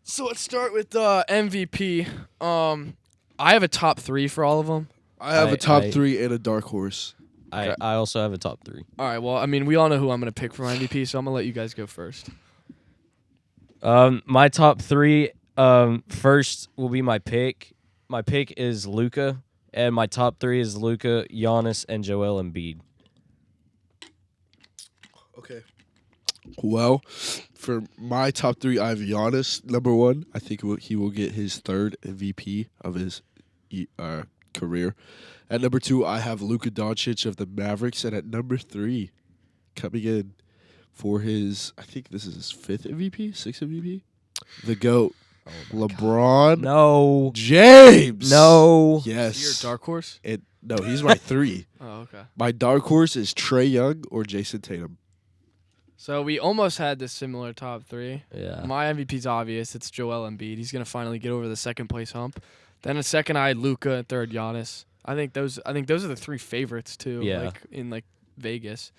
So let's start with MVP. I have a top 3 for all of them.
I have a top
I-
3 and a dark horse.
I also have a top 3.
All right, well, I mean, we all know who I'm going to pick for my MVP, so I'm going to let you guys go first.
My top 3. First will be my pick. My pick is Luka, and my top 3 is Luka, Giannis, and Joel Embiid.
Okay. Well, for my top 3, I have Giannis, number 1. I think he will get his 3rd MVP of his career. At number 2, I have Luka Doncic of the Mavericks. And at number 3, coming in for his, I think this is his 5th MVP, 6th MVP, the GOAT, LeBron
No.
James.
No.
Yes.
Your dark horse?
No, he's my 3.
Oh, okay.
My dark horse is Trae Young or Jason Tatum.
So we almost had this similar top 3.
Yeah.
My MVP's obvious. It's Joel Embiid. He's going to finally get over the second place hump. Then a second, I had Luka, and third, Giannis. I think those are the 3 favorites too.
Yeah.
Like in Vegas.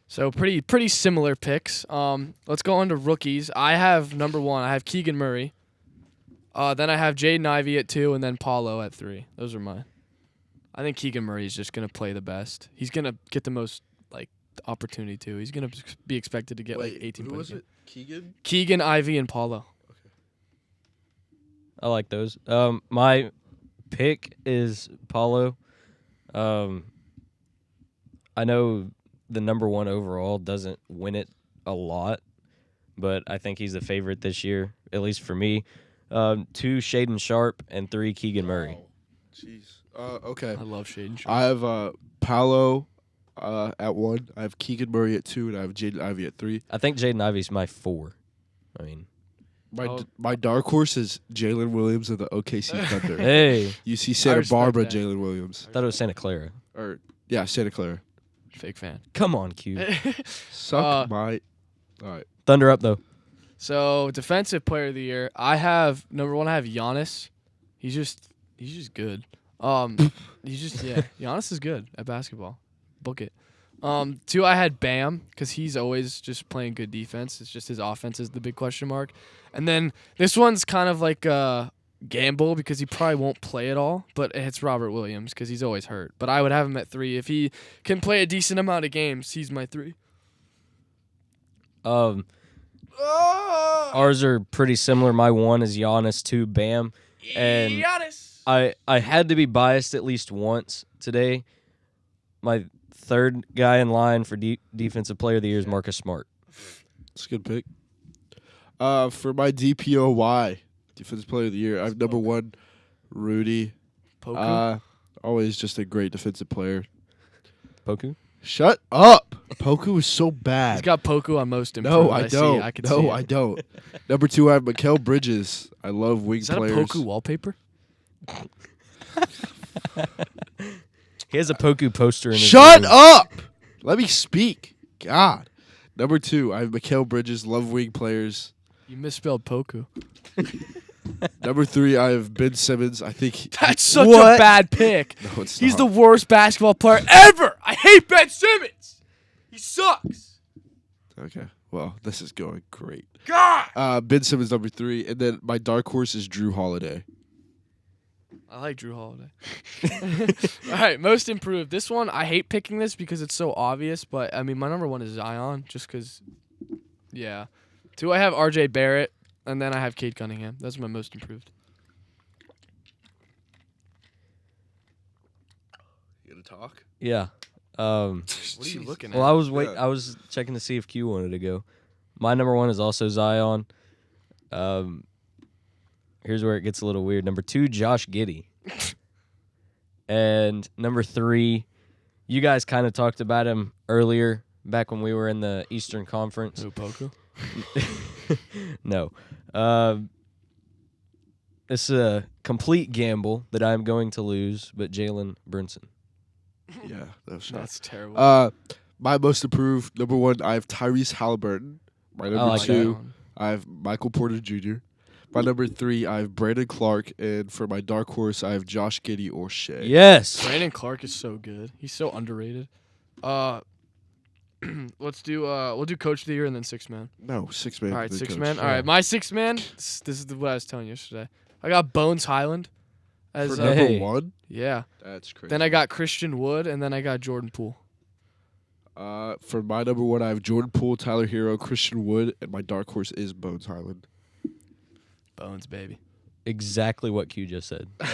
So pretty similar picks. Let's go on to rookies. I have number 1. I have Keegan Murray. Then I have Jaden Ivey at 2, and then Paulo at 3. Those are mine. I think Keegan Murray is just gonna play the best. He's gonna get the most opportunity too. He's gonna be expected to get 18
who
points.
was it? Keegan?
Keegan, Ivey, and Paulo.
I like those. My pick is Paulo. I know the number 1 overall doesn't win it a lot, but I think he's the favorite this year, at least for me. 2 Shaden Sharp and 3 Keegan Murray.
Jeez. Okay.
I love Shaden Sharp.
I have Paolo at 1. I have Keegan Murray at 2, and I have Jaden Ivey at 3.
I think Jaden Ivey's my 4. I mean,
My dark horse is Jalen Williams of the OKC Thunder.
hey,
You see
I
Santa
respect
Barbara,
that.
Jalen Williams.
I thought it was Santa Clara.
Or, yeah, Santa Clara.
Fake fan.
Come on, Q.
Suck my... All right.
Thunder up, though.
So defensive player of the year, I have number 1. I have Giannis. He's just good. Giannis is good at basketball. Book it. 2, I had Bam because he's always just playing good defense. It's just his offense is the big question mark. And then this one's kind of like a gamble because he probably won't play at all. But it's Robert Williams because he's always hurt. But I would have him at 3 if he can play a decent amount of games. He's my 3.
Ours are pretty similar. My 1 is Giannis, 2 Bam, and
Giannis.
I had to be biased at least once today. My 3rd guy in line for defensive player of the year is Marcus Smart.
That's a good pick. For my DPOY, defensive player of the year, I have number 1, Rudy.
Poku.
Always just a great defensive player.
Poku?
Shut up. Poku is so bad.
He's got Poku on most improved.
No, I
see.
don't.
I can see it.
I don't. Number 2, I have Mikhail Bridges. I love wing
Is that
players.
a Poku wallpaper?
He has a Poku poster in his
Shut
room.
up! Let me speak. God. Number 2, I have Mikhail Bridges. Love wing players.
You misspelled Poku.
Number 3, I have Ben Simmons. I think
That's such
What?
a bad pick.
No, it's
He's
not.
the worst basketball player ever. I hate Ben Simmons. He sucks.
Okay. Well, this is going great.
God.
Ben Simmons, number 3, and then my dark horse is Drew Holiday.
I like Drew Holiday. All right, most improved. This one, I hate picking this because it's so obvious, but I mean, my number 1 is Zion, just because. Yeah. 2, I have R.J. Barrett, and then I have Cade Cunningham. That's my most improved.
You gonna talk?
Yeah.
What are you looking at?
Well, I was
Yeah.
I was checking to see if Q wanted to go. My number 1 is also Zion. here's where it gets a little weird. Number 2, Josh Giddey. And number 3, you guys kind of talked about him earlier, back when we were in the Eastern Conference.
Poku?
No. It's a complete gamble that I'm going to lose, but Jalen Brunson.
Yeah, that's
terrible.
My most improved, number 1, I have Tyrese Halliburton. My number
like
2, I have Michael Porter Jr. My number 3, I have Brandon Clark. And for my dark horse, I have Josh Giddey or Shea.
Yes.
Brandon Clark is so good. He's so underrated. Let's do we'll do coach of the year and then 6 man.
No, 6 man.
All right, 6
coach.
man. All right, my 6 man. This is what I was telling you yesterday. I got Bones Highland as
For number
Hey.
1?
yeah.
That's crazy.
Then I got Christian Wood and then I got Jordan Poole.
For my number 1, I have Jordan Poole, Tyler Hero, Christian Wood, and my dark horse is Bones Highland.
Bones, baby.
Exactly what Q just said.
All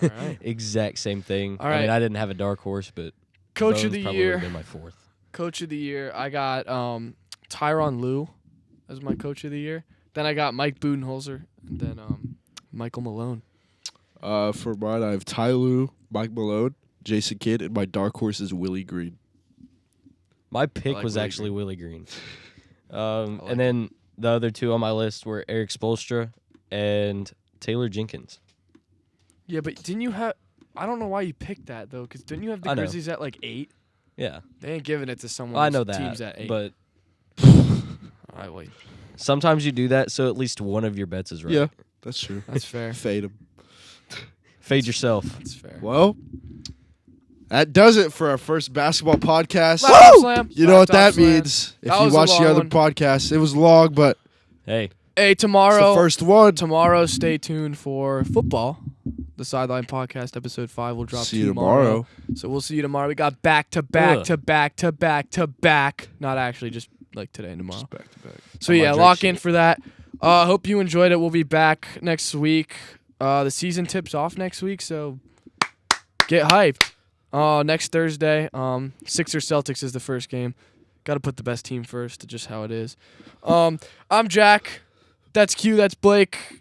right.
Exact same thing.
All
I mean,
right.
I didn't have a dark horse, but
Coach
Bones
of the
probably
year.
would've been my 4th.
Coach of the year. I got Tyronn Lue as my coach of the year. Then I got Mike Budenholzer and then Michael Malone.
For mine, I have Ty Lue, Mike Malone, Jason Kidd, and my dark horse is Willie Green.
My pick
like
was
Willie
actually Willie Green.
like
And then the other 2 on my list were Eric Spoelstra and Taylor Jenkins.
Yeah, but didn't you have? I don't know why you picked that though, because didn't you have the
I know.
Grizzlies at like 8?
Yeah.
They ain't giving it to someone.
Well, I know
whose
that.
team's at 8.
But
All right, wait.
sometimes you do that so at least one of your bets is right.
Yeah, that's true.
That's fair.
Fade him.
Fade yourself.
That's fair.
Well, that does it for our first basketball podcast.
Laptop slam.
You know what
Laptop
that
slam.
means. If
That
you
was a
watch the
long
other
one.
podcasts, it was long, but
Hey.
Hey,
it's
tomorrow.
the first one.
Tomorrow, stay tuned for football. The Sideline Podcast episode 5 will drop
See you tomorrow.
So we'll see you tomorrow. We got back to back
Ugh.
to back to back to back. Not actually, just like today and tomorrow.
Just back to back.
So
On my
yeah,
jerk
lock in
sheet.
for that. Hope you enjoyed it. We'll be back next week. The season tips off next week, so get hyped. Next Thursday, Sixers Celtics is the first game. Got to put the best team first. Just how it is. I'm Jack. That's Q. That's Blake.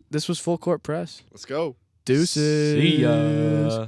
This was Full Court Press.
Let's go.
Deuces.
See ya.